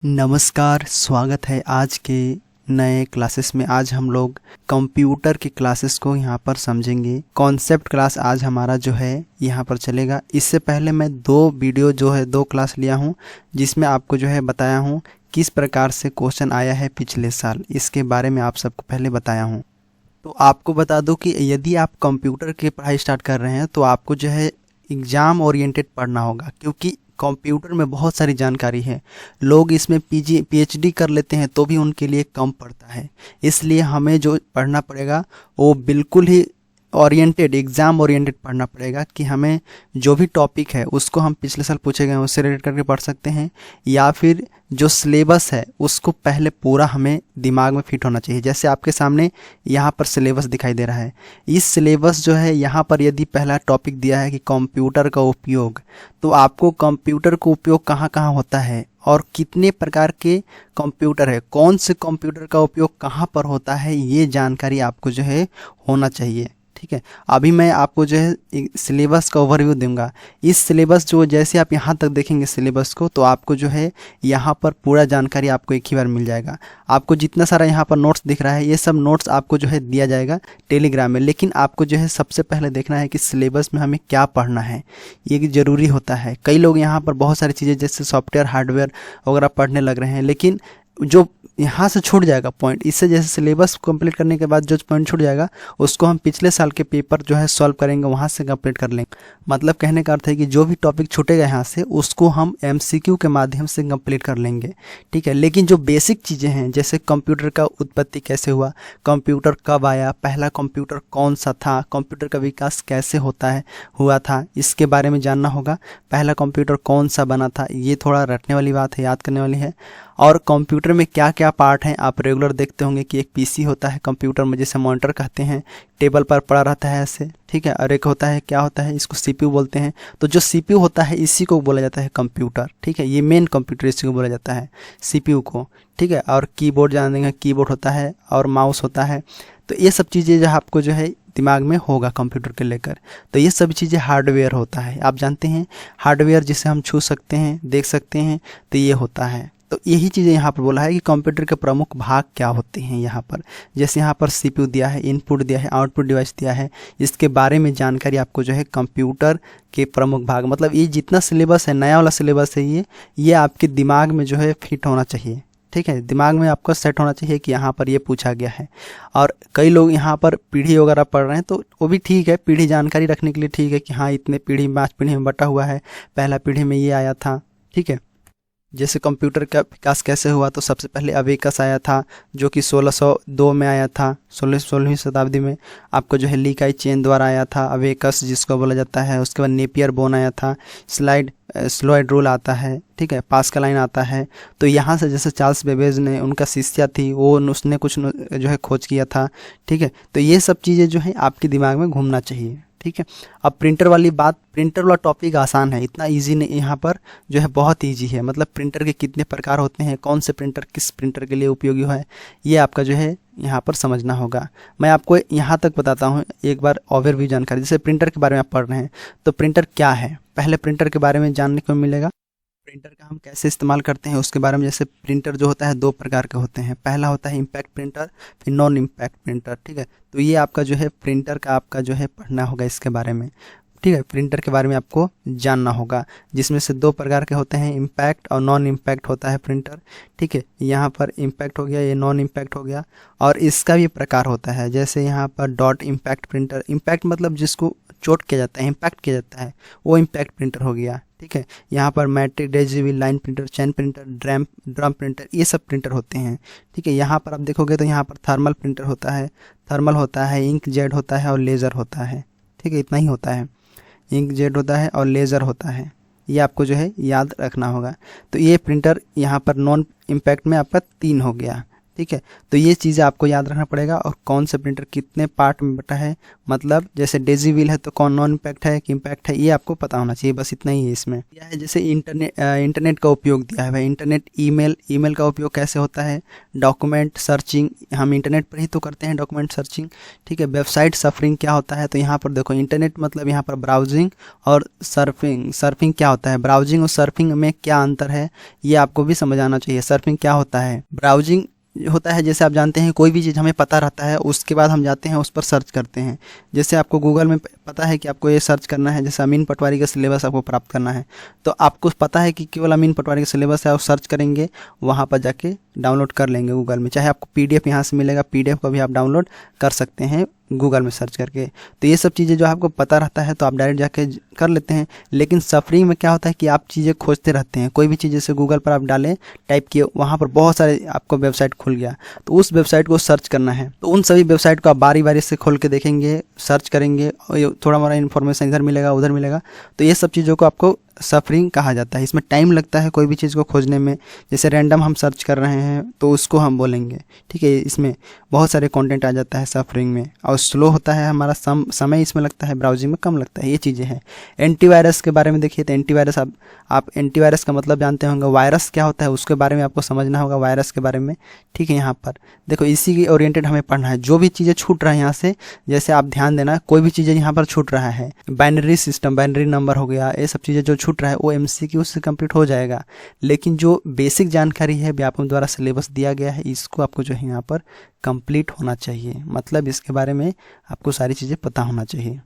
नमस्कार, स्वागत है आज के नए क्लासेस में। आज हम लोग कंप्यूटर की क्लासेस को यहाँ पर समझेंगे। कॉन्सेप्ट क्लास आज हमारा जो है यहाँ पर चलेगा। इससे पहले मैं दो क्लास लिया हूँ जिसमें आपको जो है बताया हूँ किस प्रकार से क्वेश्चन आया है पिछले साल, इसके बारे में आप सबको पहले बताया हूँ। तो आपको बता दूं कि यदि आप कंप्यूटर की पढ़ाई स्टार्ट कर रहे हैं तो आपको जो है एग्ज़ाम ओरिएंटेड पढ़ना होगा, क्योंकि कंप्यूटर में बहुत सारी जानकारी है। लोग इसमें पीएचडी कर लेते हैं तो भी उनके लिए कम पड़ता है। इसलिए हमें जो पढ़ना पड़ेगा वो बिल्कुल ही एग्ज़ाम ओरिएंटेड पढ़ना पड़ेगा कि हमें जो भी टॉपिक है उसको हम पिछले साल पूछे गए उससे रिलेट करके पढ़ सकते हैं, या फिर जो सिलेबस है उसको पहले पूरा हमें दिमाग में फिट होना चाहिए। जैसे आपके सामने यहाँ पर सिलेबस दिखाई दे रहा है। इस सिलेबस जो है यहाँ पर यदि पहला टॉपिक दिया है कि कंप्यूटर का उपयोग, तो आपको कंप्यूटर का उपयोग कहाँ कहाँ होता है और कितने प्रकार के कंप्यूटर है, कौन से कंप्यूटर का उपयोग कहाँ पर होता है, ये जानकारी आपको जो है होना चाहिए। ठीक है, अभी मैं आपको जो है सिलेबस का ओवरव्यू दूंगा। इस सिलेबस जो जैसे आप यहाँ तक देखेंगे सिलेबस को, तो आपको जो है यहाँ पर पूरा जानकारी आपको एक ही बार मिल जाएगा। आपको जितना सारा यहाँ पर नोट्स दिख रहा है ये सब नोट्स आपको जो है दिया जाएगा टेलीग्राम में, लेकिन आपको जो है सबसे पहले देखना है कि सिलेबस में हमें क्या पढ़ना है, ये ज़रूरी होता है। कई लोग यहाँ पर बहुत सारी चीज़ें जैसे सॉफ्टवेयर हार्डवेयर वगैरह पढ़ने लग रहे हैं, लेकिन जो यहाँ से छूट जाएगा पॉइंट, इससे जैसे सिलेबस कंप्लीट करने के बाद जो पॉइंट छूट जाएगा उसको हम पिछले साल के पेपर जो है सॉल्व करेंगे, वहाँ से कंप्लीट कर लेंगे। मतलब कहने का अर्थ है कि जो भी टॉपिक छूटेगा यहाँ से उसको हम एमसीक्यू के माध्यम से कंप्लीट कर लेंगे। ठीक है, लेकिन जो बेसिक चीज़ें हैं जैसे कंप्यूटर का उत्पत्ति कैसे हुआ, कंप्यूटर कब आया, पहला कंप्यूटर कौन सा था, कंप्यूटर का विकास कैसे हुआ था, इसके बारे में जानना होगा। पहला कंप्यूटर कौन सा बना था, ये थोड़ा रटने वाली बात है, याद करने वाली है। और कंप्यूटर में क्या क्या पार्ट हैं आप रेगुलर देखते होंगे कि एक पीसी होता है कंप्यूटर में, जिसे मॉनिटर कहते हैं, टेबल पर पड़ा रहता है ऐसे। ठीक है, और एक होता है, क्या होता है, इसको सीपीयू बोलते हैं। तो जो सीपीयू होता है इसी को बोला जाता है कंप्यूटर। ठीक है, ये मेन कंप्यूटर इसी को बोला जाता है, सीपीयू को। ठीक है, और कीबोर्ड जानेंगे, कीबोर्ड होता है और माउस होता है। तो ये सब चीज़ें जो आपको जो है दिमाग में होगा कंप्यूटर के लेकर। तो ये सब चीज़ें हार्डवेयर होता है, आप जानते हैं हार्डवेयर जिसे हम छू सकते हैं, देख सकते हैं, तो ये होता है। तो यही चीज़ें यहाँ पर बोला है कि कंप्यूटर के प्रमुख भाग क्या होते हैं यहाँ पर। जैसे यहाँ पर सीपीयू दिया है, इनपुट दिया है, आउटपुट डिवाइस दिया है, इसके बारे में जानकारी आपको जो है कंप्यूटर के प्रमुख भाग, मतलब ये जितना सिलेबस है, नया वाला सिलेबस है, ये आपके दिमाग में जो है फिट होना चाहिए। ठीक है, दिमाग में आपका सेट होना चाहिए कि यहाँ पर ये पूछा गया है। और कई लोग यहाँ पर पीढ़ी वगैरह पढ़ रहे हैं तो वो भी ठीक है, पीढ़ी जानकारी रखने के लिए ठीक है कि हाँ इतने पीढ़ी 5 पीढ़ी में बटा हुआ है, पहला पीढ़ी में ये आया था। ठीक है, जैसे कंप्यूटर का विकास कैसे हुआ, तो सबसे पहले अबेकस आया था जो कि 1602 में आया था, 16वीं शताब्दी में। आपको जो है ली काई चेन द्वारा आया था अबेकस जिसको बोला जाता है। उसके बाद नेपियर बोन आया था, स्लाइड रूल आता है। ठीक है, पास्कल लाइन आता है। तो यहाँ से जैसे चार्ल्स बेबेज ने, उनका शिष्या थी वो, उसने कुछ जो है खोज किया था। ठीक है, तो ये सब चीज़ें जो है आपके दिमाग में घूमना चाहिए। ठीक है, अब प्रिंटर वाली बात, प्रिंटर वाला टॉपिक आसान है, इतना इजी नहीं, यहाँ पर जो है बहुत इजी है। मतलब प्रिंटर के कितने प्रकार होते हैं, कौन से प्रिंटर किस प्रिंटर के लिए उपयोगी है, ये आपका जो है यहाँ पर समझना होगा। मैं आपको यहाँ तक बताता हूँ एक बार ओवरव्यू जानकारी। जैसे प्रिंटर के बारे में आप पढ़ रहे हैं तो प्रिंटर क्या है, पहले प्रिंटर के बारे में जानने को मिलेगा। प्रिंटर का हम कैसे इस्तेमाल करते हैं उसके बारे में। जैसे प्रिंटर जो होता है 2 प्रकार के होते हैं, पहला होता है इम्पैक्ट प्रिंटर, फिर नॉन इम्पैक्ट प्रिंटर। ठीक है, तो ये आपका जो है प्रिंटर का आपका जो है पढ़ना होगा इसके बारे में। ठीक है, प्रिंटर के बारे में आपको जानना होगा, जिसमें से 2 प्रकार के होते हैं, इम्पैक्ट और नॉन इम्पैक्ट होता है प्रिंटर। ठीक है, यहाँ पर इम्पैक्ट हो गया, ये नॉन इम्पैक्ट हो गया। और इसका भी प्रकार होता है, जैसे यहाँ पर डॉट इम्पैक्ट प्रिंटर, इम्पैक्ट मतलब जिसको चोट किया जाता है, इम्पैक्ट किया जाता है, वो इम्पैक्ट प्रिंटर हो गया। ठीक है, यहाँ पर मैट्रिक, डेजिबल, लाइन प्रिंटर, चैन प्रिंटर, ड्रम प्रिंटर, ये सब प्रिंटर होते हैं। ठीक है, यहाँ पर आप देखोगे तो यहाँ पर थर्मल प्रिंटर होता है, थर्मल होता है, इंक जेट होता है और लेज़र होता है। ठीक है, इतना ही होता है, इंक जेट होता है और लेज़र होता है, ये आपको जो है याद रखना होगा। तो ये प्रिंटर यहाँ पर नॉन इम्पैक्ट में आपका 3 हो गया। ठीक है। तो ये चीज़ें आपको याद रखना पड़ेगा। और कौन सा प्रिंटर कितने पार्ट में बटा है, मतलब जैसे डेजी व्हील है तो कौन नॉन इम्पैक्ट है कि इम्पैक्ट है, ये आपको पता होना चाहिए। बस इतना ही है इसमें। यह है जैसे इंटरनेट का उपयोग दिया है भाई, इंटरनेट ईमेल का उपयोग कैसे होता है, डॉक्यूमेंट सर्चिंग, हम इंटरनेट पर ही तो करते हैं डॉक्यूमेंट सर्चिंग, ठीक है। वेबसाइट सफरिंग क्या होता है, तो यहाँ पर देखो इंटरनेट मतलब यहाँ पर ब्राउजिंग और सर्फिंग क्या होता है, ब्राउजिंग और सर्फिंग में क्या अंतर है, ये आपको भी समझ आना चाहिए। सर्फिंग क्या होता है, ब्राउजिंग होता है जैसे आप जानते हैं कोई भी चीज़ हमें पता रहता है उसके बाद हम जाते हैं उस पर सर्च करते हैं। जैसे आपको गूगल में पता है कि आपको ये सर्च करना है, जैसे अमीन पटवारी का सिलेबस आपको प्राप्त करना है, तो आपको पता है कि केवल अमीन पटवारी का सिलेबस है, आप सर्च करेंगे वहाँ पर जाके डाउनलोड कर लेंगे गूगल में। चाहे आपको PDF यहाँ से मिलेगा, PDF को भी आप डाउनलोड कर सकते हैं गूगल में सर्च करके। तो ये सब चीज़ें जो आपको पता रहता है तो आप डायरेक्ट जाके कर लेते हैं। लेकिन सफरिंग में क्या होता है कि आप चीज़ें खोजते रहते हैं, कोई भी चीज़ जैसे गूगल पर आप डालें, टाइप किए, वहाँ पर बहुत सारे आपको वेबसाइट खुल गया, तो उस वेबसाइट को सर्च करना है। तो उन सभी वेबसाइट को आप बारी बारी से खोल के देखेंगे, सर्च करेंगे, थोड़ा मोड़ा इन्फॉर्मेशन इधर मिलेगा उधर मिलेगा। तो ये सब चीज़ों को आपको सफरिंग कहा जाता है। इसमें टाइम लगता है कोई भी चीज़ को खोजने में। जैसे रैंडम हम सर्च कर रहे हैं तो उसको हम बोलेंगे, ठीक है। इसमें बहुत सारे कंटेंट आ जाता है सफरिंग में, और स्लो होता है हमारा समय इसमें लगता है, ब्राउजिंग में कम लगता है, ये चीज़ें हैं। एंटीवायरस के बारे में देखिए, तो एंटीवायरस आप एंटीवायरस का मतलब जानते होंगे, वायरस क्या होता है उसके बारे में आपको समझना होगा, वायरस के बारे में, ठीक है। यहाँ पर देखो इसी के ओरिएंटेड हमें पढ़ना है। जो भी चीज़ें छूट रहा है यहाँ से, जैसे आप ध्यान देना, कोई भी चीज़ें यहाँ पर छूट रहा है, बाइनरी सिस्टम, बाइनरी नंबर हो गया, ये सब चीज़ें जो छूट रहा है वो MCQ से कंप्लीट हो जाएगा। लेकिन जो बेसिक जानकारी है व्यापम द्वारा सिलेबस दिया गया है, इसको आपको जो है यहाँ पर कंप्लीट होना चाहिए, मतलब इसके बारे में आपको सारी चीज़ें पता होना चाहिए।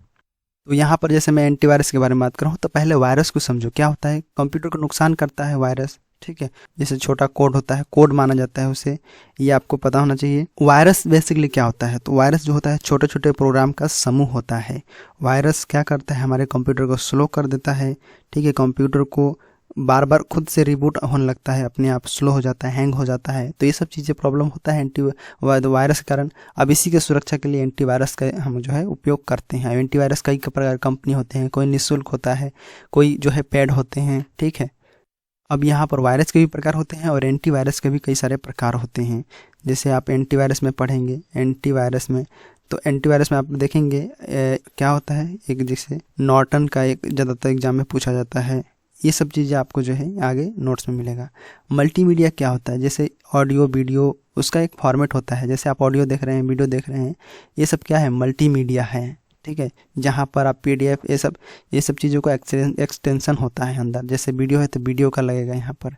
तो यहाँ पर जैसे मैं एंटीवायरस के बारे में बात करूँ तो पहले वायरस को समझो, क्या होता है, कंप्यूटर को नुकसान करता है वायरस, ठीक है। जैसे छोटा कोड होता है, कोड माना जाता है उसे, ये आपको पता होना चाहिए। वायरस बेसिकली क्या होता है, तो वायरस जो होता है छोटे छोटे प्रोग्राम का समूह होता है। वायरस क्या करता है, हमारे कंप्यूटर को स्लो कर देता है, ठीक है। कंप्यूटर को बार बार खुद से रिबूट होने लगता है, अपने आप स्लो हो जाता है, हैंग हो जाता है। तो ये सब चीज़ें प्रॉब्लम होता है वायरस के कारण। अब इसी के सुरक्षा के लिए एंटीवायरस का हम जो है उपयोग करते हैं। एंटीवायरस कई प्रकार कंपनी होते हैं, कोई निःशुल्क होता है, कोई जो है पेड होते हैं, ठीक है। अब यहाँ पर वायरस के भी प्रकार होते हैं और एंटीवायरस के भी कई सारे प्रकार होते हैं। जैसे आप एंटीवायरस में पढ़ेंगे, एंटीवायरस में, तो एंटीवायरस में आप देखेंगे क्या होता है, एक जैसे नॉर्टन का एक ज़्यादातर एग्जाम में पूछा जाता है। ये सब चीज़ें आपको जो है आगे नोट्स में मिलेगा। मल्टीमीडिया क्या होता है, जैसे ऑडियो वीडियो, उसका एक फॉर्मेट होता है। जैसे आप ऑडियो देख रहे हैं, वीडियो देख रहे हैं, ये सब क्या है, मल्टीमीडिया है, ठीक है। जहाँ पर आप PDF ये सब चीज़ों का एक्सटेंशन होता है अंदर। जैसे वीडियो है तो वीडियो का लगेगा यहाँ पर,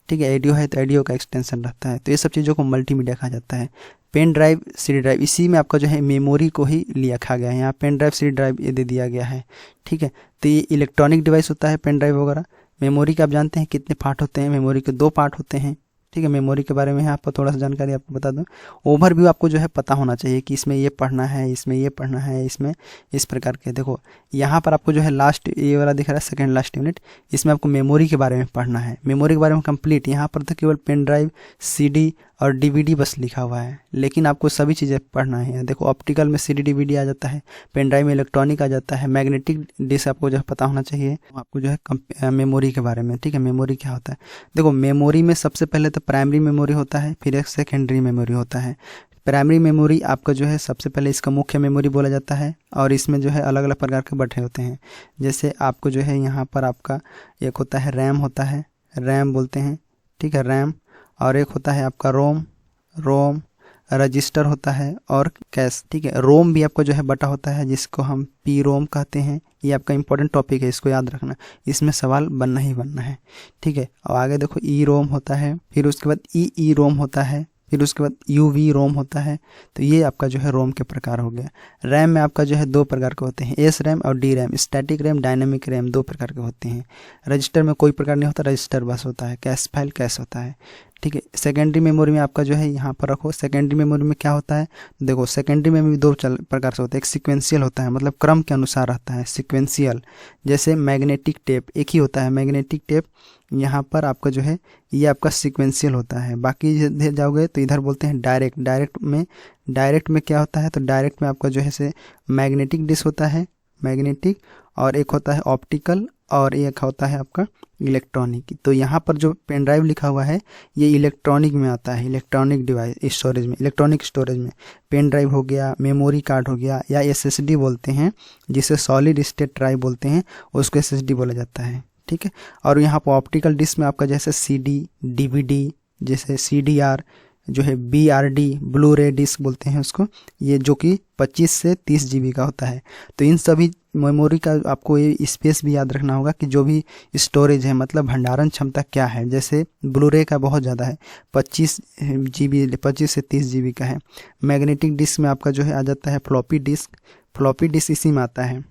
ठीक है। ऑडियो है तो ऑडियो का एक्सटेंशन रहता है। तो ये सब चीज़ों को मल्टीमीडिया कहा जाता है। पेन ड्राइव, CD ड्राइव, इसी में आपका जो है मेमोरी को ही लिखा गया है। यहाँ पेन ड्राइव, CD ड्राइव ये दे दिया गया है, ठीक है। तो ये इलेक्ट्रॉनिक डिवाइस होता है पेन ड्राइव वगैरह। मेमोरी का आप जानते हैं कितने पार्ट होते हैं, मेमोरी के 2 पार्ट होते हैं, ठीक है। मेमोरी के बारे में आपको थोड़ा सा जानकारी आपको बता दूं। ओवरव्यू आपको जो है पता होना चाहिए कि इसमें ये पढ़ना है, इसमें ये पढ़ना है, इसमें इस प्रकार के। देखो यहाँ पर आपको जो है लास्ट ये वाला दिख रहा है, सेकंड लास्ट यूनिट, इसमें आपको मेमोरी के बारे में पढ़ना है। मेमोरी के बारे में कंप्लीट, यहाँ पर तो केवल पेन ड्राइव, CD और DVD बस लिखा हुआ है, लेकिन आपको सभी चीज़ें पढ़ना है। देखो ऑप्टिकल में CD DVD आ जाता है, पेन ड्राइव में इलेक्ट्रॉनिक आ जाता है, मैग्नेटिक डिस्क आपको जो है पता होना चाहिए। आपको जो है मेमोरी के बारे में, ठीक है। मेमोरी क्या होता है, देखो मेमोरी में सबसे पहले तो प्राइमरी मेमोरी होता है, फिर एक सेकेंडरी मेमोरी होता है। प्राइमरी मेमोरी आपका जो है सबसे पहले इसका मुख्य मेमोरी बोला जाता है, और इसमें जो है अलग अलग प्रकार के बटे होते हैं। जैसे आपको जो है यहाँ पर आपका एक होता है रैम होता है, रैम बोलते हैं, ठीक है, रैम। और एक होता है आपका रोम, रजिस्टर होता है, और कैश, ठीक है। रोम भी आपका जो है बटा होता है, जिसको हम PROM कहते हैं। ये आपका इंपॉर्टेंट टॉपिक है, इसको याद रखना, इसमें सवाल बनना ही बनना है, ठीक है। और आगे देखो EROM होता है, फिर उसके बाद EEROM होता है, फिर उसके बाद UV-ROM होता है। तो ये आपका जो है रोम के प्रकार हो गया। रैम में आपका जो है 2 प्रकार के होते हैं, SRAM और DRAM, static RAM, dynamic RAM, 2 प्रकार के होते हैं। रजिस्टर में कोई प्रकार नहीं होता, रजिस्टर बस होता है। कैश फाइल कैश होता है, ठीक है। सेकेंडरी मेमोरी में आपका जो है यहाँ पर रखो, सेकेंडरी मेमोरी में क्या होता है, देखो सेकेंडरी मेमोरी 2 प्रकार से होता है। एक सीक्वेंशियल होता है, मतलब क्रम के अनुसार रहता है, सीक्वेंशियल। जैसे मैग्नेटिक टेप एक ही होता है, मैग्नेटिक टेप, यहाँ पर आपका जो है ये आपका सीक्वेंशियल होता है। बाकी इधर जाओगे तो इधर बोलते हैं डायरेक्ट में क्या होता है, तो डायरेक्ट में आपका जो है से मैग्नेटिक डिस्क होता है, मैग्नेटिक, और एक होता है ऑप्टिकल, और एक होता है आपका इलेक्ट्रॉनिक। तो यहाँ पर जो पेन ड्राइव लिखा हुआ है ये इलेक्ट्रॉनिक में आता है, इलेक्ट्रॉनिक डिवाइस स्टोरेज में, इलेक्ट्रॉनिक स्टोरेज में पेन ड्राइव हो गया, मेमोरी कार्ड हो गया, या एसएसडी बोलते हैं, जिसे सॉलिड स्टेट ड्राइव बोलते हैं, उसको एसएसडी बोला जाता है। ठीक है। और यहाँ पर ऑप्टिकल डिस्क में आपका जैसे सीडी, डीवीडी, जैसे सीडीआर, जो है बीआरडी, ब्लू रे डिस्क बोलते हैं उसको, ये जो कि 25 से 30 जीबी का होता है। तो इन सभी मेमोरी का आपको ये स्पेस भी याद रखना होगा कि जो भी स्टोरेज है, मतलब भंडारण क्षमता क्या है। जैसे ब्लू रे का बहुत ज़्यादा है, 25 जीबी, 25 से 30 जीबी का है। मैग्नेटिक डिस्क में आपका जो है आ जाता है फ्लॉपी डिस्क, फ्लॉपी डिस्क इसी में आता है।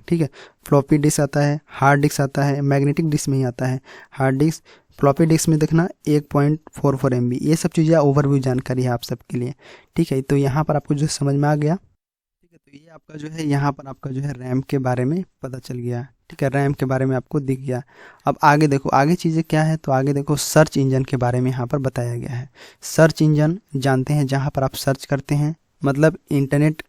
ठीक है, फ्लॉपी डिस्क आता है, हार्ड डिस्क आता है, मैग्नेटिक डिस्क में ही आता है हार्ड डिस्क। फ्लॉपी डिस्क में देखना 1.44 MB। ये सब चीज़ें ओवरव्यू जानकारी है आप सबके लिए। ठीक है, तो यहाँ पर आपको जो समझ में आ गया। ठीक है, तो ये आपका जो है यहाँ पर आपका जो है रैम के बारे में पता चल गया। ठीक है, रैम के बारे में आपको दिख गया। अब आगे देखो, आगे चीज़ें क्या है, तो आगे देखो सर्च इंजन के बारे में यहाँ पर बताया गया है। सर्च इंजन जानते हैं जहाँ पर आप सर्च करते हैं, मतलब इंटरनेट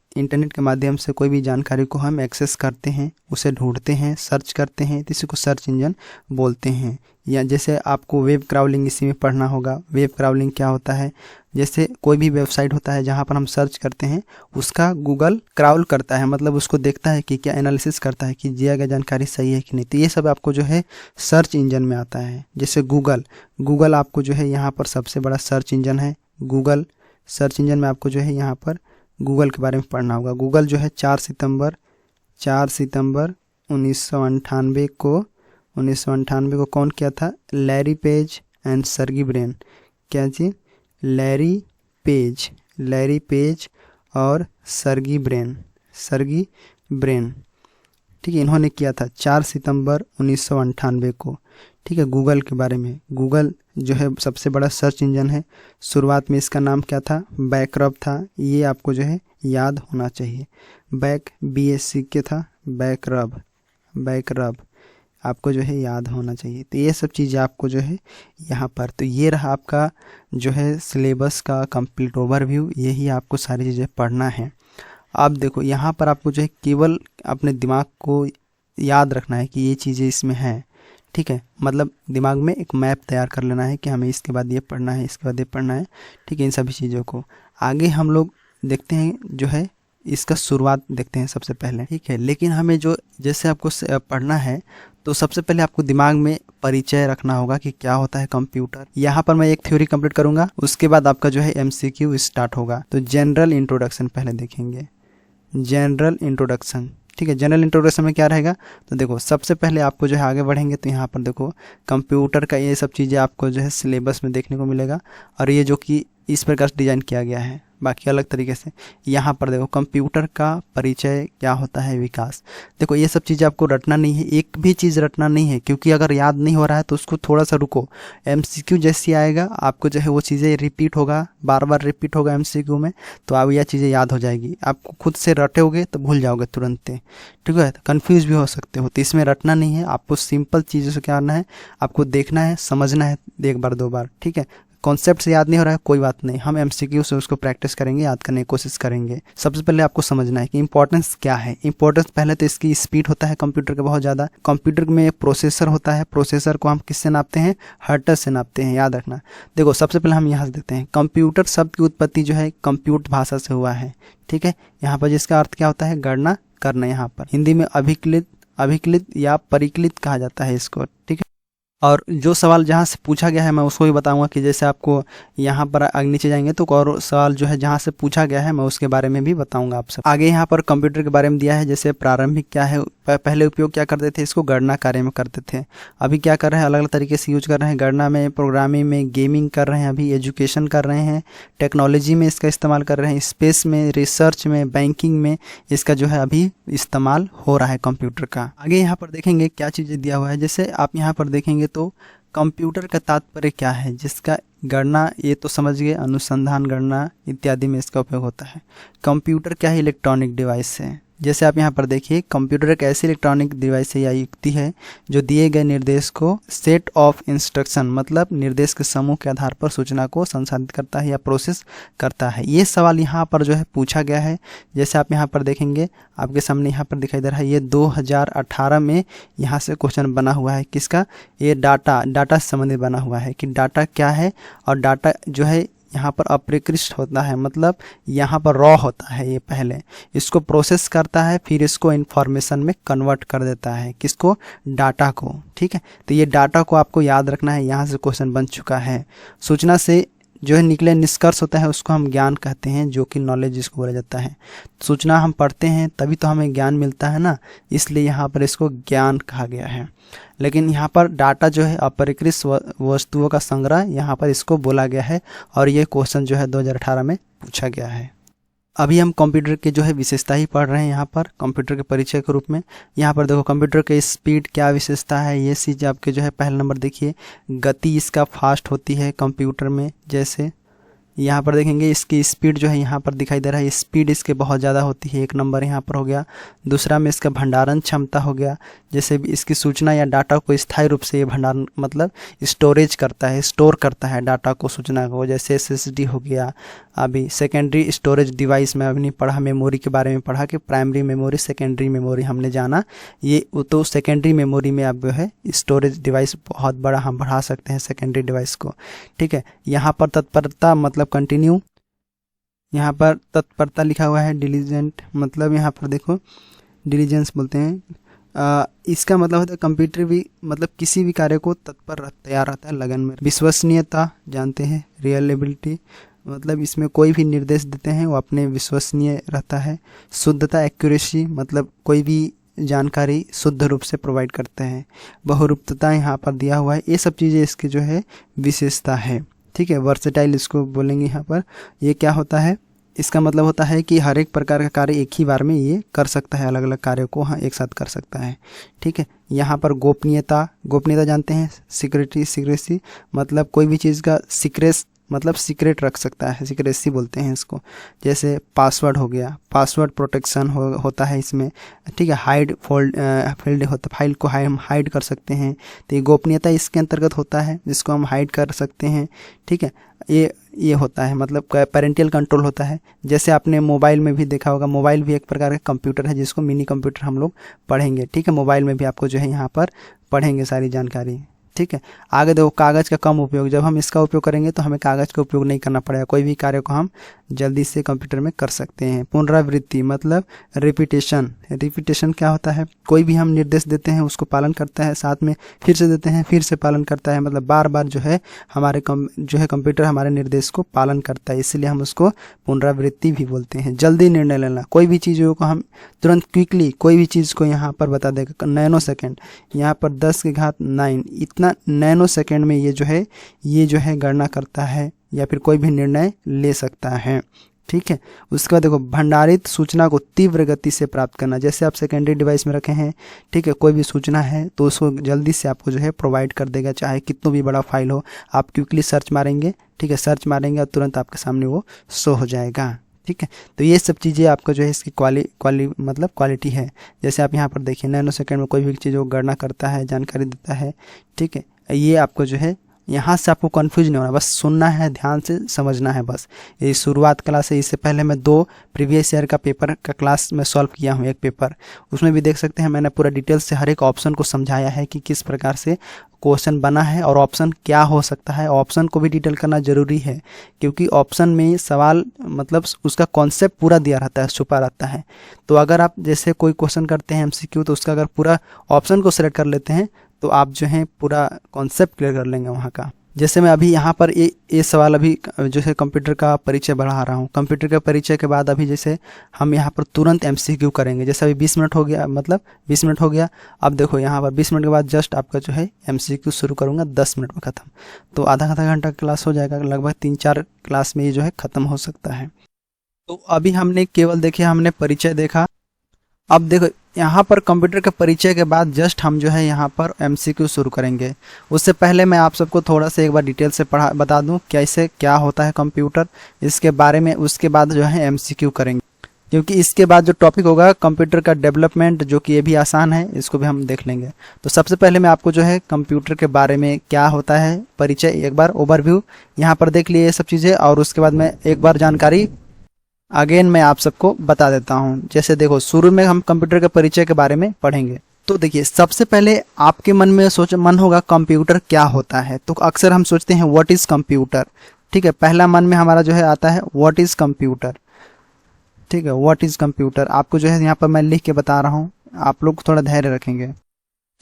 के माध्यम से कोई भी जानकारी को हम एक्सेस करते हैं, उसे ढूंढते हैं, सर्च करते हैं, तो इसी को सर्च इंजन बोलते हैं। या जैसे आपको वेब क्राउलिंग इसी में पढ़ना होगा। वेब क्राउलिंग क्या होता है, जैसे कोई भी वेबसाइट होता है जहाँ पर हम सर्च करते हैं, उसका गूगल क्राउल करता है, मतलब उसको देखता है कि क्या एनालिसिस करता है कि दिया गया जानकारी सही है कि नहीं। तो ये सब आपको जो है सर्च इंजन में आता है। जैसे गूगल आपको जो है यहाँ पर सबसे बड़ा सर्च इंजन है। गूगल सर्च इंजन में आपको जो है यहाँ पर गूगल के बारे में पढ़ना होगा। गूगल जो है 4 सितंबर 1998 को कौन किया था, लैरी पेज एंड सर्गी ब्रेन। क्या चीज़, लैरी पेज और सर्गी ब्रेन। ठीक है, इन्होंने किया था 4 सितंबर 1998 को। ठीक है, गूगल के बारे में। गूगल जो है सबसे बड़ा सर्च इंजन है। शुरुआत में इसका नाम क्या था, बैकरब था। ये आपको जो है याद होना चाहिए। BSC के था, बैकरब आपको जो है याद होना चाहिए। तो ये सब चीज़ें आपको जो है यहाँ पर, तो ये रहा आपका जो है सिलेबस का कंप्लीट ओवरव्यू। यही आपको सारी चीज़ें पढ़ना है। अब देखो यहाँ पर आपको जो है केवल अपने दिमाग को याद रखना है कि ये चीज़ें इसमें हैं। ठीक है, मतलब दिमाग में एक मैप तैयार कर लेना है कि हमें इसके बाद ये पढ़ना है, इसके बाद ये पढ़ना है। ठीक है, इन सभी चीज़ों को आगे हम लोग देखते हैं, जो है इसका शुरुआत देखते हैं सबसे पहले। ठीक है, लेकिन हमें जो जैसे आपको पढ़ना है, तो सबसे पहले आपको दिमाग में परिचय रखना होगा कि क्या होता है कंप्यूटर। यहाँ पर मैं एक थ्योरी कंप्लीट करूँगा, उसके बाद आपका जो है MCQ स्टार्ट होगा। तो जनरल इंट्रोडक्शन पहले देखेंगे, जनरल इंट्रोडक्शन। ठीक है, जनरल इंट्रोडक्शन में क्या रहेगा, तो देखो सबसे पहले आपको जो है आगे बढ़ेंगे तो यहाँ पर देखो कंप्यूटर का ये सब चीज़ें आपको जो है सिलेबस में देखने को मिलेगा। और ये जो कि इस प्रकार से डिज़ाइन किया गया है, बाकी अलग तरीके से। यहाँ पर देखो कंप्यूटर का परिचय क्या होता है, विकास। देखो ये सब चीज़ें आपको रटना नहीं है, एक भी चीज़ रटना नहीं है, क्योंकि अगर याद नहीं हो रहा है तो उसको थोड़ा सा रुको। MCQ जैसी आएगा आपको जो है वो चीज़ें रिपीट होगा, बार बार रिपीट होगा MCQ में, तो आप यह चीज़ें याद हो जाएगी। आपको खुद से रटोगे तो भूल जाओगे तुरंत। ठीक है, कन्फ्यूज भी हो सकते हो। तो इसमें रटना नहीं है, आपको सिंपल चीज़ों से क्या करना है, आपको देखना है, समझना है 1 बार 2 बार। ठीक है, कॉन्सेप्ट से याद नहीं हो रहा है कोई बात नहीं, हम MCQ से उसको प्रैक्टिस करेंगे, याद करने की कोशिश करेंगे। सबसे पहले आपको समझना है कि इंपॉर्टेंस क्या है। इंपॉर्टेंस पहले तो इसकी स्पीड होता है कंप्यूटर का बहुत ज़्यादा। कंप्यूटर में प्रोसेसर होता है, प्रोसेसर को हम किससे नापते हैं, हर्ट्ज से नापते हैं, याद रखना। देखो सबसे पहले हम यहाँ से देखते हैं, कंप्यूटर शब्द की उत्पत्ति जो है कंप्यूट भाषा से हुआ है। ठीक है, यहाँ पर जिसका अर्थ क्या होता है, गणना करना। यहाँ पर हिंदी में अभिकलित या परिकलित कहा जाता है इसको। ठीक है, और जो सवाल जहाँ से पूछा गया है मैं उसको भी बताऊंगा कि जैसे आपको यहाँ पर आगे नीचे जाएंगे तो और सवाल जो है जहाँ से पूछा गया है मैं उसके बारे में भी बताऊंगा आप सब। आगे यहाँ पर कंप्यूटर के बारे में दिया है, जैसे प्रारंभिक क्या है, पहले उपयोग क्या करते थे, इसको गणना कार्य में करते थे। अभी क्या कर रहे हैं, अलग अलग तरीके से यूज कर रहे हैं, गणना में, प्रोग्रामिंग में, गेमिंग कर रहे हैं, अभी एजुकेशन कर रहे हैं, टेक्नोलॉजी में इसका इस्तेमाल कर रहे हैं, स्पेस में, रिसर्च में, बैंकिंग में इसका जो है अभी इस्तेमाल हो रहा है कंप्यूटर का। आगे यहाँ पर देखेंगे क्या चीज़ें दिया हुआ है, जैसे आप यहाँ पर देखेंगे तो कंप्यूटर का तात्पर्य क्या है, जिसका गणना ये तो समझ गए, अनुसंधान, गणना इत्यादि में इसका उपयोग होता है। कंप्यूटर क्या है, इलेक्ट्रॉनिक डिवाइस है। जैसे आप यहाँ पर देखिए, कंप्यूटर एक ऐसी इलेक्ट्रॉनिक डिवाइस है या युक्ति है जो दिए गए निर्देश को सेट ऑफ इंस्ट्रक्शन मतलब निर्देश के समूह के आधार पर सूचना को संसाधित करता है या प्रोसेस करता है। ये सवाल यहाँ पर जो है पूछा गया है। जैसे आप यहाँ पर देखेंगे, आपके सामने यहाँ पर दिखाई दे रहा है, ये 2018 में यहाँ से क्वेश्चन बना हुआ है। किसका? ये डाटा से संबंधित बना हुआ है कि डाटा क्या है, और डाटा जो है यहाँ पर अपरिष्कृत होता है, मतलब यहाँ पर रॉ होता है। ये पहले इसको प्रोसेस करता है, फिर इसको इंफॉर्मेशन में कन्वर्ट कर देता है। किसको? डाटा को। ठीक है, तो ये डाटा को आपको याद रखना है। यहाँ से क्वेश्चन बन चुका है। सूचना से जो है निकले निष्कर्ष होता है उसको हम ज्ञान कहते हैं, जो कि नॉलेज जिसको बोला जाता है। सूचना हम पढ़ते हैं तभी तो हमें ज्ञान मिलता है ना, इसलिए यहाँ पर इसको ज्ञान कहा गया है। लेकिन यहाँ पर डाटा जो है अपरिष्कृत वस्तुओं का संग्रह, यहाँ पर इसको बोला गया है, और ये क्वेश्चन जो है 2018 में पूछा गया है। अभी हम कंप्यूटर के जो है विशेषता ही पढ़ रहे हैं। यहाँ पर कंप्यूटर के परिचय के रूप में यहाँ पर देखो, कंप्यूटर के स्पीड क्या विशेषता है, ये चीज़ आपके जो है पहला नंबर देखिए, गति इसका फास्ट होती है कंप्यूटर में। जैसे यहाँ पर देखेंगे इसकी स्पीड जो है यहाँ पर दिखाई दे रहा है, स्पीड इसके बहुत ज़्यादा होती है, एक नंबर यहाँ पर हो गया। दूसरा में इसका भंडारण क्षमता हो गया, जैसे भी इसकी सूचना या डाटा को स्थायी रूप से ये भंडारण मतलब स्टोरेज करता है, स्टोर करता है डाटा को, सूचना को, जैसे SSD हो गया। अभी सेकेंडरी स्टोरेज डिवाइस में अभी नहीं पढ़ा, मेमोरी के बारे में पढ़ा कि प्राइमरी मेमोरी सेकेंडरी मेमोरी हमने जाना, ये तो सेकेंडरी मेमोरी में अब जो है स्टोरेज डिवाइस बहुत बड़ा हम बढ़ा सकते हैं सेकेंडरी डिवाइस को। ठीक है, यहाँ पर तत्परता मतलब कंटिन्यू, यहाँ पर तत्परता लिखा हुआ है। डिलीजेंट मतलब यहाँ पर देखो डिलीजेंस बोलते हैं, इसका मतलब होता है कंप्यूटर भी मतलब किसी भी कार्य को तत्पर तैयार रहता है, लगन में। विश्वसनीयता जानते हैं, रियलेबिलिटी मतलब इसमें कोई भी निर्देश देते हैं वो अपने विश्वसनीय रहता है। शुद्धता एक्यूरेसी मतलब कोई भी जानकारी शुद्ध रूप से प्रोवाइड करते हैं। बहुरूपता यहाँ पर दिया हुआ है, ये सब चीज़ें इसकी जो है विशेषता है। ठीक है, वर्सेटाइल इसको बोलेंगे यहाँ पर। ये क्या होता है? इसका मतलब होता है कि हर एक प्रकार का कार्य एक ही बार में ये कर सकता है, अलग अलग कार्य को हाँ एक साथ कर सकता है। ठीक है, यहाँ पर गोपनीयता जानते हैं, सिक्रेसी मतलब कोई भी चीज़ का मतलब सीक्रेट रख सकता है, सीक्रेसी बोलते हैं इसको। जैसे पासवर्ड हो गया, पासवर्ड प्रोटेक्शन होता है इसमें। ठीक है, हाइड फील्ड होता है, फाइल को हम हाइड कर सकते हैं, तो ये गोपनीयता इसके अंतर्गत होता है जिसको हम हाइड कर सकते हैं। ठीक है, ये होता है मतलब पेरेंटियल कंट्रोल होता है। जैसे आपने मोबाइल में भी देखा होगा, मोबाइल भी एक प्रकार का कंप्यूटर है जिसको मिनी कंप्यूटर हम लोग पढ़ेंगे। ठीक है, मोबाइल में भी आपको जो है यहाँ पर पढ़ेंगे सारी जानकारी। ठीक है, आगे देखो कागज़ का कम उपयोग, जब हम इसका उपयोग करेंगे तो हमें कागज़ का उपयोग नहीं करना पड़ेगा, कोई भी कार्य को हम जल्दी से कंप्यूटर में कर सकते हैं। पुनरावृत्ति मतलब रिपीटेशन क्या होता है? कोई भी हम निर्देश देते हैं उसको पालन करता है, साथ में फिर से देते हैं फिर से पालन करता है, मतलब बार बार जो है हमारे जो है कंप्यूटर हमारे निर्देश को पालन करता है, इसलिए हम उसको पुनरावृत्ति भी बोलते हैं। जल्दी निर्णय लेना, कोई भी चीज़ों को हम तुरंत क्विकली कोई भी चीज़ को यहाँ पर बता देगा। नैनो सेकेंड, यहाँ पर 10⁹ इतना नैनो सेकेंड में ये जो है गणना करता है या फिर कोई भी निर्णय ले सकता है। ठीक है, उसके बाद देखो भंडारित सूचना को तीव्र गति से प्राप्त करना, जैसे आप सेकेंडरी डिवाइस में रखे हैं। ठीक है, कोई भी सूचना है तो उसको जल्दी से आपको जो है प्रोवाइड कर देगा, चाहे कितना भी बड़ा फाइल हो। आप क्विकली सर्च मारेंगे, ठीक है, सर्च मारेंगे और तुरंत आपके सामने वो शो हो जाएगा। ठीक है, तो ये सब चीज़ें आपका जो है इसकी क्वालिटी है। जैसे आप यहाँ पर देखिए नैनो सेकेंड में कोई भी चीज़ को गणना करता है, जानकारी देता है। ठीक है, ये आपको जो है यहाँ से आपको कंफ्यूज नहीं होना, बस सुनना है, ध्यान से समझना है बस। ये शुरुआत क्लास है, इससे पहले मैं 2 प्रीवियस ईयर का पेपर का क्लास में सॉल्व किया हूँ, एक पेपर, उसमें भी देख सकते हैं मैंने पूरा डिटेल से हर एक ऑप्शन को समझाया है कि किस प्रकार से क्वेश्चन बना है और ऑप्शन क्या हो सकता है। ऑप्शन को भी डिटेल करना जरूरी है क्योंकि ऑप्शन में सवाल मतलब उसका कॉन्सेप्ट पूरा दिया रहता है, छुपा रहता है। तो अगर आप जैसे कोई क्वेश्चन करते हैं MCQ, तो उसका अगर पूरा ऑप्शन को सेलेक्ट कर लेते हैं तो आप जो है पूरा कॉन्सेप्ट क्लियर कर लेंगे वहाँ का। जैसे मैं अभी यहाँ पर ये सवाल अभी जो है कंप्यूटर का परिचय बढ़ा रहा हूँ। कंप्यूटर के परिचय के बाद अभी जैसे हम यहाँ पर तुरंत MCQ करेंगे। जैसे अभी 20 मिनट हो गया, मतलब 20 मिनट हो गया। अब देखो यहाँ पर 20 मिनट के बाद जस्ट आपका जो है MCQ शुरू करूँगा, 10 मिनट में ख़त्म। तो आधा घंटा क्लास हो जाएगा, लगभग 3-4 क्लास में ये जो है ख़त्म हो सकता है। तो अभी हमने केवल देखिए हमने परिचय देखा। अब देखो यहाँ पर कंप्यूटर के परिचय के बाद जस्ट हम जो है यहाँ पर MCQ शुरू करेंगे। उससे पहले मैं आप सबको थोड़ा सा एक बार डिटेल से बता दूँ कैसे क्या होता है कंप्यूटर, इसके बारे में। उसके बाद जो है MCQ करेंगे। क्योंकि इसके बाद जो टॉपिक होगा कंप्यूटर का डेवलपमेंट, जो कि ये भी आसान है, इसको भी हम देख लेंगे। तो सबसे पहले मैं आपको जो है कंप्यूटर के बारे में क्या होता है परिचय, एक बार ओवरव्यू यहाँ पर देख लिए ये सब चीज़ें, और उसके बाद मैं एक बार जानकारी अगेन मैं आप सबको बता देता हूँ। जैसे देखो, शुरू में हम कंप्यूटर के परिचय के बारे में पढ़ेंगे। तो देखिए, सबसे पहले आपके मन में मन होगा कंप्यूटर क्या होता है। तो अक्सर हम सोचते हैं व्हाट इज़ कंप्यूटर, ठीक है। पहला मन में हमारा जो है आता है व्हाट इज़ कंप्यूटर, ठीक है। व्हाट इज़ कंप्यूटर आपको जो है यहाँ पर मैं लिख के बता रहा हूँ, आप लोग थोड़ा धैर्य रखेंगे।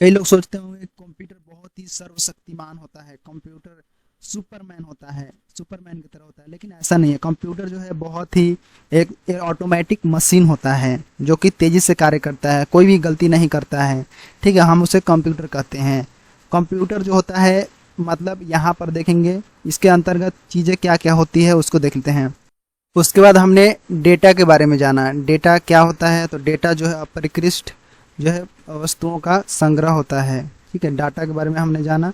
कई लोग सोचते होंगे कंप्यूटर बहुत ही सर्वशक्तिमान होता है, कंप्यूटर सुपरमैन होता है, सुपरमैन की तरह होता है, लेकिन ऐसा नहीं है। कंप्यूटर जो है बहुत ही एक ऑटोमेटिक मशीन होता है जो कि तेज़ी से कार्य करता है, कोई भी गलती नहीं करता है, ठीक है। हम उसे कंप्यूटर कहते हैं। कंप्यूटर जो होता है, मतलब यहाँ पर देखेंगे इसके अंतर्गत चीज़ें क्या क्या होती है उसको देख लेते हैं। उसके बाद हमने डेटा के बारे में जाना। डेटा क्या होता है, तो डेटा जो है अपरिष्कृत जो है वस्तुओं का संग्रह होता है, ठीक है। डाटा के बारे में हमने जाना।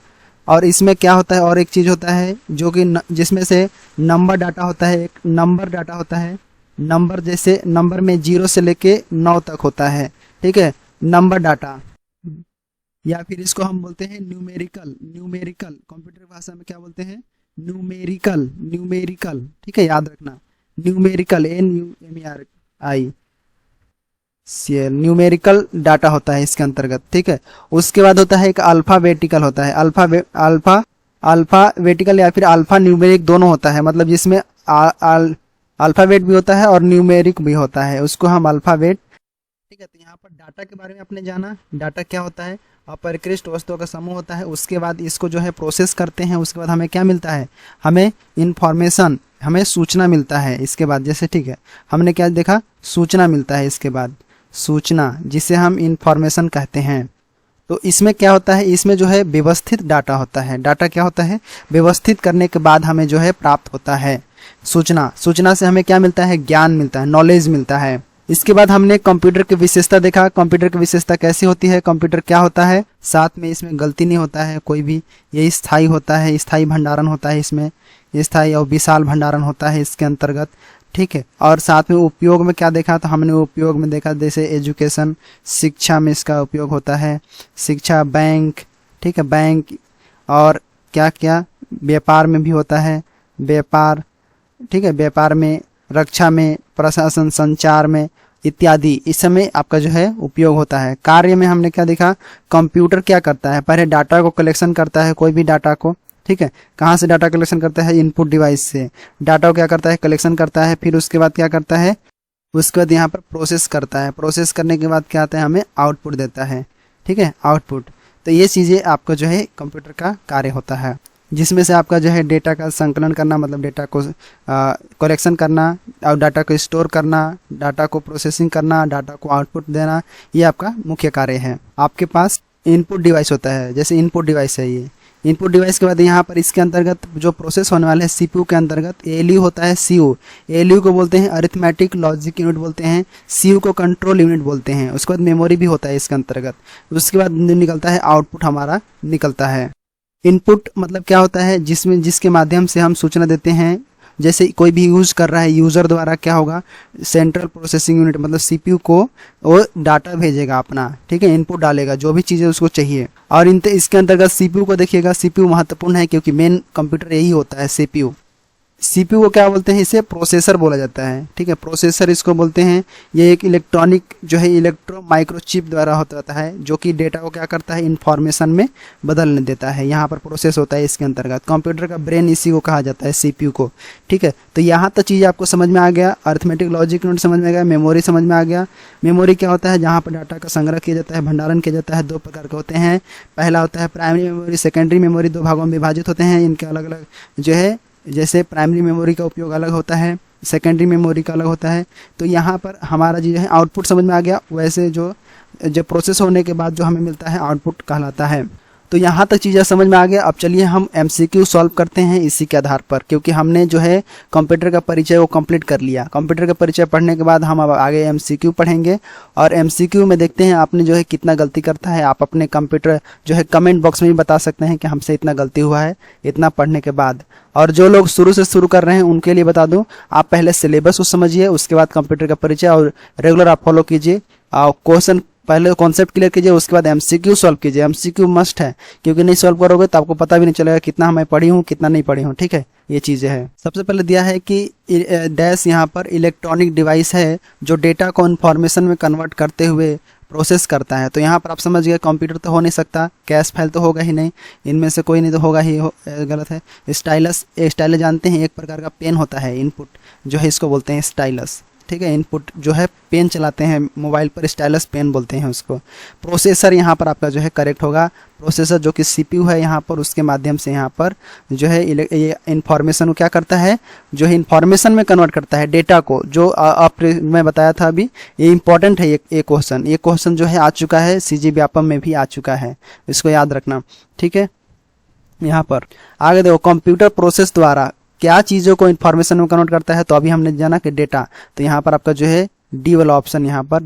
और इसमें क्या होता है, और एक चीज़ होता है जो कि जिसमें से नंबर डाटा होता है, एक नंबर डाटा होता है। नंबर जैसे नंबर में 0 से लेके 9 तक होता है, ठीक है, नंबर डाटा। या फिर इसको हम बोलते हैं न्यूमेरिकल, न्यूमेरिकल कंप्यूटर भाषा में क्या बोलते हैं, न्यूमेरिकल, न्यूमेरिकल, ठीक है, याद रखना। न्यूमेरिकल, NUMERICAL, न्यूमेरिकल डाटा होता है इसके अंतर्गत, ठीक है। उसके बाद होता है एक अल्फाबेटिकल होता है, अल्फाबेटिकल या फिर अल्फा न्यूमेरिक दोनों होता है, मतलब जिसमें अल्फाबेट भी होता है और न्यूमेरिक भी होता है, उसको हम अल्फाबेट, ठीक है। तो यहाँ पर डाटा के बारे में आपने जाना। डाटा क्या होता है, अपरिष्कृत वस्तुओं का समूह होता है। उसके बाद इसको जो है प्रोसेस करते हैं, उसके बाद हमें क्या मिलता है, हमें इंफॉर्मेशन, हमें सूचना मिलता है। इसके बाद जैसे, ठीक है, हमने क्या देखा, सूचना मिलता है। इसके बाद सूचना, जिसे हम इंफॉर्मेशन कहते हैं। तो इसमें क्या होता है, इसमें जो है व्यवस्थित डाटा होता है। डाटा क्या होता है, व्यवस्थित करने के बाद हमें जो है प्राप्त होता है सूचना। सूचना से हमें क्या मिलता है, ज्ञान मिलता है, नॉलेज मिलता है। इसके बाद हमने कंप्यूटर की विशेषता देखा। कंप्यूटर की विशेषता कैसी होती है, कंप्यूटर क्या होता है, साथ में इसमें गलती नहीं होता है कोई भी, ये स्थायी होता है, स्थायी भंडारण होता है इसमें, स्थायी और विशाल भंडारण होता है इसके अंतर्गत, ठीक है। और साथ में उपयोग में क्या देखा, तो हमने उपयोग में देखा जैसे एजुकेशन, शिक्षा में इसका उपयोग होता है, शिक्षा, बैंक, ठीक है, बैंक, और क्या क्या व्यापार में भी होता है, व्यापार, ठीक है, व्यापार में, रक्षा में, प्रशासन, संचार में इत्यादि, इस समय आपका जो है उपयोग होता है। कार्य में हमने क्या देखा, कंप्यूटर क्या करता है, पहले डाटा को कलेक्शन करता है, कोई भी डाटा को, ठीक है। कहाँ से डाटा कलेक्शन करता है, इनपुट डिवाइस से डाटा को क्या करता है, कलेक्शन करता है। फिर उसके बाद क्या करता है, उसके बाद यहाँ पर प्रोसेस करता है। प्रोसेस करने के बाद क्या आता है, हमें आउटपुट देता है, ठीक है, आउटपुट। तो ये चीज़ें आपका जो है कंप्यूटर का कार्य होता है, जिसमें से आपका जो है डेटा का संकलन करना, मतलब डेटा को कलेक्शन करना, और डाटा को स्टोर करना, डाटा को प्रोसेसिंग करना, डाटा को आउटपुट देना, ये आपका मुख्य कार्य है। आपके पास इनपुट डिवाइस होता है, जैसे इनपुट डिवाइस है ये। इनपुट डिवाइस के बाद यहाँ पर इसके अंतर्गत जो प्रोसेस होने वाले हैं सीपीयू के अंतर्गत ALU होता है, CU, ALU को बोलते हैं अरिथमेटिक लॉजिक यूनिट बोलते हैं, CU को कंट्रोल यूनिट बोलते हैं। उसके बाद मेमोरी भी होता है इसके अंतर्गत। उसके बाद निकलता है आउटपुट, हमारा निकलता है। इनपुट मतलब क्या होता है, जिसके माध्यम से हम सूचना देते हैं। जैसे कोई भी यूज कर रहा है, यूजर द्वारा क्या होगा, सेंट्रल प्रोसेसिंग यूनिट मतलब सीपीयू को वो डाटा भेजेगा अपना, ठीक है, इनपुट डालेगा जो भी चीज़ें उसको चाहिए। और इसके अंतर्गत सीपीयू को देखिएगा, सीपीयू महत्वपूर्ण है क्योंकि मेन कंप्यूटर यही होता है सीपीयू। सीपीयू को क्या बोलते हैं, इसे प्रोसेसर बोला जाता है, ठीक है, प्रोसेसर इसको बोलते हैं। ये एक इलेक्ट्रॉनिक जो है इलेक्ट्रो माइक्रोचिप द्वारा होता है, जो कि डेटा को क्या करता है, इंफॉर्मेशन में बदलने देता है। यहाँ पर प्रोसेस होता है इसके अंतर्गत। कंप्यूटर का ब्रेन इसी को कहा जाता है, सीपीयू को, ठीक है। तो यहाँ तक चीज़ आपको समझ में आ गया, अरिथमेटिक लॉजिक यूनिट समझ में आ गया, मेमोरी समझ में आ गया। मेमोरी क्या होता है, जहाँ पर डाटा का संग्रह किया जाता है, भंडारण किया जाता है। 2 प्रकार के होते हैं, पहला होता है प्राइमरी मेमोरी, सेकेंडरी मेमोरी। 2 भागों में विभाजित होते हैं। इनके अलग अलग जो है, जैसे प्राइमरी मेमोरी का उपयोग अलग होता है, सेकेंडरी मेमोरी का अलग होता है। तो यहाँ पर हमारा जो है आउटपुट समझ में आ गया। वैसे जो प्रोसेस होने के बाद जो हमें मिलता है आउटपुट कहलाता है। तो यहाँ तक चीज़ें समझ में आ गया। अब चलिए हम MCQ सॉल्व करते हैं इसी के आधार पर, क्योंकि हमने जो है कंप्यूटर का परिचय वो कंप्लीट कर लिया। कंप्यूटर का परिचय पढ़ने के बाद हम अब आगे MCQ पढ़ेंगे, और MCQ में देखते हैं आपने जो है कितना गलती करता है। आप अपने कंप्यूटर जो है कमेंट बॉक्स में भी बता सकते हैं कि हमसे इतना गलती हुआ है इतना पढ़ने के बाद। और जो लोग शुरू से शुरू कर रहे हैं उनके लिए बता दूं, आप पहले सिलेबस को समझिए, उसके बाद कंप्यूटर का परिचय और रेगुलर आप फॉलो कीजिए। क्वेश्चन पहले कॉन्सेप्ट क्लियर कीजिए, उसके बाद MCQ सॉल्व कीजिए। MCQ मस्ट है, क्योंकि नहीं सॉल्व करोगे तो आपको पता भी नहीं चलेगा कितना मैं पढ़ी हूँ कितना नहीं पढ़ी हूँ। ठीक है, ये चीज़ें हैं। सबसे पहले दिया है कि डैश यहाँ पर इलेक्ट्रॉनिक डिवाइस है जो डेटा को इन्फॉर्मेशन में कन्वर्ट करते हुए प्रोसेस करता है। तो यहाँ पर आप समझ गए कंप्यूटर तो हो नहीं सकता, कैश फाइल तो होगा ही नहीं, इनमें से कोई नहीं तो होगा ही, गलत है। स्टाइलस जानते हैं, एक प्रकार का पेन होता है, इनपुट जो है इसको बोलते हैं स्टाइलस। ठीक है, इनपुट जो है पेन चलाते हैं मोबाइल पर, स्टाइलस पेन बोलते हैं उसको। प्रोसेसर यहाँ पर आपका जो है करेक्ट होगा। प्रोसेसर जो कि CPU है यहाँ पर, उसके माध्यम से यहाँ पर जो है ये इन्फॉर्मेशन को क्या करता है, जो है इन्फॉर्मेशन में कन्वर्ट करता है डेटा को। जो मैं बताया था अभी, ये इंपॉर्टेंट है। ये क्वेश्चन जो है आ चुका है, CG व्यापम में भी आ चुका है, इसको याद रखना। ठीक है, यहाँ पर आगे देखो, कंप्यूटर प्रोसेस द्वारा क्या चीज़ों को इन्फॉर्मेशन में कन्वर्ट करता है। तो अभी हमने जाना कि डेटा, तो यहाँ पर आपका जो है डी वाला ऑप्शन, यहाँ पर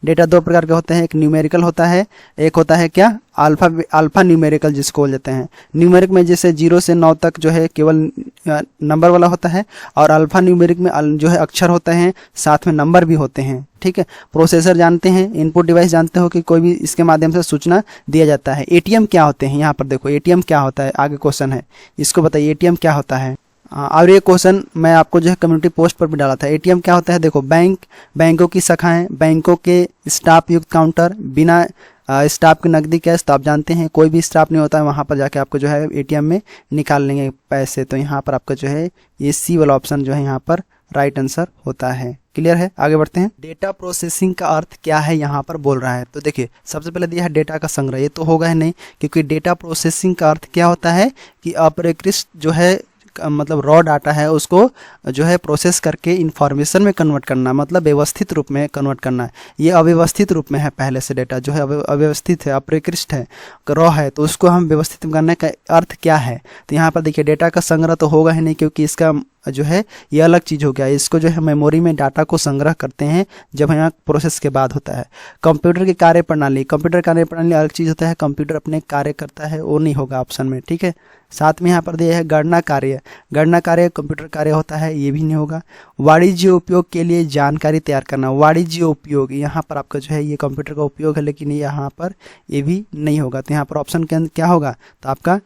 डेटा दो प्रकार के होते हैं, एक न्यूमेरिकल होता है, एक होता है क्या अल्फा न्यूमेरिकल जिसको बोल देते हैं। न्यूमेरिक में जैसे 0 से 9 तक जो है केवल नंबर वाला होता है, और अल्फा न्यूमेरिक में जो है अक्षर होते हैं, साथ में नंबर भी होते हैं। ठीक है, प्रोसेसर जानते हैं, इनपुट डिवाइस जानते हो कि कोई भी इसके माध्यम से सूचना दिया जाता है। ATM क्या होते हैं, यहाँ पर देखो ATM क्या होता है, आगे क्वेश्चन है, इसको बताइए ATM क्या होता है। और ये क्वेश्चन मैं आपको जो है कम्युनिटी पोस्ट पर भी डाला था। ATM क्या होता है, देखो बैंकों की शाखाएं, बैंकों के स्टाफ युक्त काउंटर, बिना स्टाफ के नकदी कैश। तो आप जानते हैं कोई भी स्टाफ नहीं होता है, वहाँ पर जाके आपको जो है ATM में निकाल लेंगे पैसे। तो यहाँ पर आपका जो है ये C वाला ऑप्शन जो है यहाँ पर राइट आंसर होता है। क्लियर है, आगे बढ़ते हैं। डेटा प्रोसेसिंग का अर्थ क्या है यहाँ पर बोल रहा है। तो देखिए, सबसे पहले दिया है डेटा का संग्रह, ये तो होगा ही नहीं, क्योंकि डेटा प्रोसेसिंग का अर्थ क्या होता है कि अपेक्षित जो है मतलब रॉ डाटा है उसको जो है प्रोसेस करके इंफॉर्मेशन में कन्वर्ट करना, मतलब व्यवस्थित रूप में कन्वर्ट करना। ये अव्यवस्थित रूप में है, पहले से डेटा जो है अव्यवस्थित है, अप्रकृष्ट है, रॉ है, तो उसको हम व्यवस्थित करने का अर्थ क्या है। तो यहाँ पर देखिए, डेटा का संग्रह तो होगा ही नहीं, क्योंकि इसका जो है ये अलग चीज़ हो गया। इसको जो है मेमोरी में डाटा को संग्रह करते हैं जब यहाँ प्रोसेस के बाद होता है। कंप्यूटर की कार्यप्रणाली अलग चीज़ होता है, कंप्यूटर अपने कार्य करता है, वो नहीं होगा ऑप्शन में। ठीक है, साथ में यहाँ पर दिया है गणना कार्य कंप्यूटर कार्य होता है, ये भी नहीं होगा। वाणिज्य उपयोग के लिए जानकारी तैयार करना, वाणिज्य उपयोग यहाँ पर आपका जो है ये कंप्यूटर का उपयोग है, लेकिन यहाँ पर ये भी नहीं होगा। तो यहाँ पर ऑप्शन के अंदर क्या होगा, तो आपका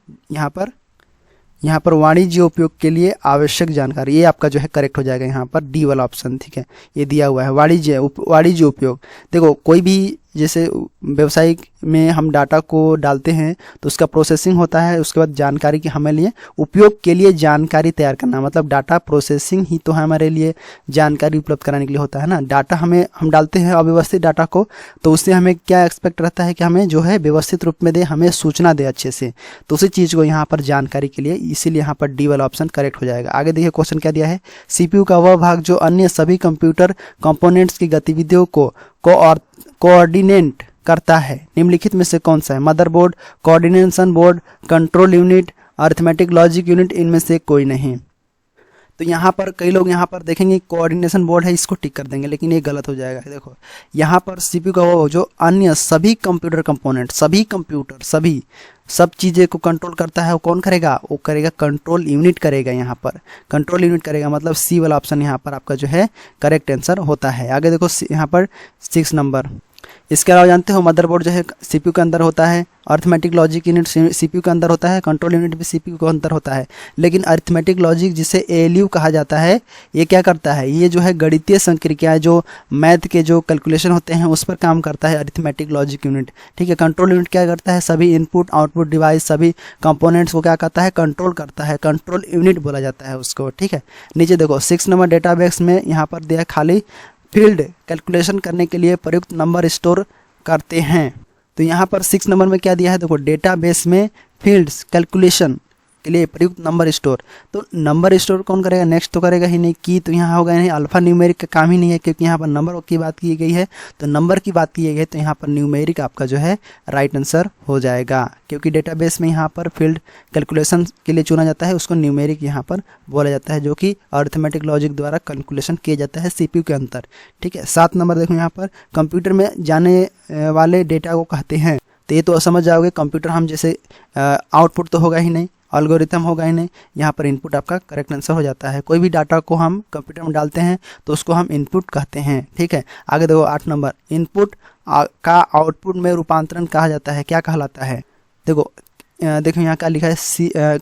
यहाँ पर वाणिज्य उपयोग के लिए आवश्यक जानकारी, ये आपका जो है करेक्ट हो जाएगा यहाँ पर डी वाला ऑप्शन। ठीक है, ये दिया हुआ है वाणिज्य उपयोग। देखो, कोई भी जैसे व्यवसायिक में हम डाटा को डालते हैं तो उसका प्रोसेसिंग होता है, उसके बाद जानकारी की हमें लिए उपयोग के लिए जानकारी तैयार करना, मतलब डाटा प्रोसेसिंग ही तो हमारे लिए जानकारी उपलब्ध कराने के लिए होता है ना। डाटा हम डालते हैं अव्यवस्थित डाटा को, तो उससे हमें क्या एक्सपेक्ट रहता है कि हमें जो है व्यवस्थित रूप में दे, हमें सूचना दे अच्छे से, तो उसी चीज़ को यहाँ पर जानकारी के लिए, इसीलिए यहाँ पर डी वाला ऑप्शन करेक्ट हो जाएगा। आगे देखिए क्वेश्चन क्या दिया है, CPU का वह भाग जो अन्य सभी कंप्यूटर कंपोनेंट्स की गतिविधियों को कोऑर्डिनेट करता है, निम्नलिखित में से कौन सा है। Motherboard, coordination board, control unit, arithmetic logic unit, इनमें से कोई नहीं। तो यहाँ पर कई लोग यहाँ पर देखेंगे कोऑर्डिनेशन बोर्ड है, इसको टिक कर देंगे, लेकिन ये गलत हो जाएगा। देखो, यहाँ पर CPU का वो जो अन्य सभी कंप्यूटर कंपोनेंट, सभी कंप्यूटर सब चीज़ें को कंट्रोल करता है, वो कौन करेगा, वो करेगा कंट्रोल यूनिट करेगा। यहाँ पर कंट्रोल यूनिट करेगा, मतलब C वाला ऑप्शन यहाँ पर आपका जो है करेक्ट आंसर होता है। आगे देखो यहाँ पर 6 नंबर, इसके अलावा जानते हो मदरबोर्ड जो है CPU के अंदर होता है, अरिथमेटिक लॉजिक यूनिट CPU के अंदर होता है, कंट्रोल यूनिट भी CPU के अंदर होता है। लेकिन अरिथमेटिक लॉजिक जिसे ALU कहा जाता है, ये क्या करता है, ये जो है गणितीय संक्रियाएं, जो मैथ के जो कैलकुलेशन होते हैं उस पर काम करता है अरिथमेटिक लॉजिक यूनिट। ठीक है, कंट्रोल यूनिट क्या करता है, सभी इनपुट आउटपुट डिवाइस, सभी कंपोनेंट्स को क्या करता है, कंट्रोल करता है, कंट्रोल यूनिट बोला जाता है उसको। ठीक है, नीचे देखो 6 नंबर डेटाबेस में यहाँ पर दिया खाली फील्ड कैलकुलेशन करने के लिए प्रयुक्त नंबर स्टोर करते हैं। तो यहाँ पर 6 नंबर में क्या दिया है, देखो डेटाबेस में फील्ड्स कैलकुलेशन के लिए प्रयुक्त नंबर स्टोर। तो नंबर स्टोर कौन करेगा, नेक्स्ट तो करेगा ही नहीं, की तो यहाँ होगा नहीं, अल्फा न्यूमेरिक का काम ही नहीं है, क्योंकि यहाँ पर नंबर की बात की गई है, तो नंबर की बात की गई है, तो यहाँ पर न्यूमेरिक आपका जो है राइट आंसर हो जाएगा। क्योंकि डेटाबेस में यहाँ पर फील्ड कैलकुलेशन के लिए चुना जाता है, उसको न्यूमेरिक यहाँ पर बोला जाता है, जो कि अर्थमेटिक लॉजिक द्वारा कैलकुलेशन किया जाता है सीपीयू के अंदर। ठीक है, 7 नंबर देखो, यहाँ पर कंप्यूटर में जाने वाले डेटा को कहते हैं। तो ये तो समझ जाओगे, कंप्यूटर हम जैसे आउटपुट तो होगा ही नहीं, एल्गोरिथम होगा ही नहीं, यहाँ पर इनपुट आपका करेक्ट आंसर हो जाता है। कोई भी डाटा को हम कंप्यूटर में डालते हैं तो उसको हम इनपुट कहते हैं। ठीक है, आगे देखो 8 नंबर, इनपुट का आउटपुट में रूपांतरण कहा जाता है, क्या कहलाता है। देखो यहाँ क्या लिखा है,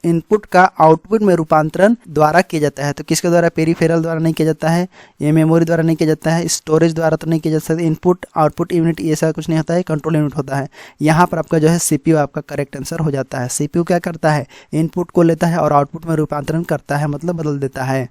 इनपुट का आउटपुट में रूपांतरण द्वारा किया जाता है। तो किसके द्वारा, पेरिफेरल द्वारा नहीं किया जाता है, ये मेमोरी द्वारा नहीं किया जाता है, स्टोरेज द्वारा तो नहीं किया जा सकता। इनपुट आउटपुट यूनिट ऐसा कुछ नहीं होता है, कंट्रोल यूनिट होता है। यहाँ पर आपका जो है सीपीयू आपका करेक्ट आंसर हो जाता है। सीपीयू क्या करता है, इनपुट को लेता है और आउटपुट में रूपांतरण करता है, मतलब बदल देता है।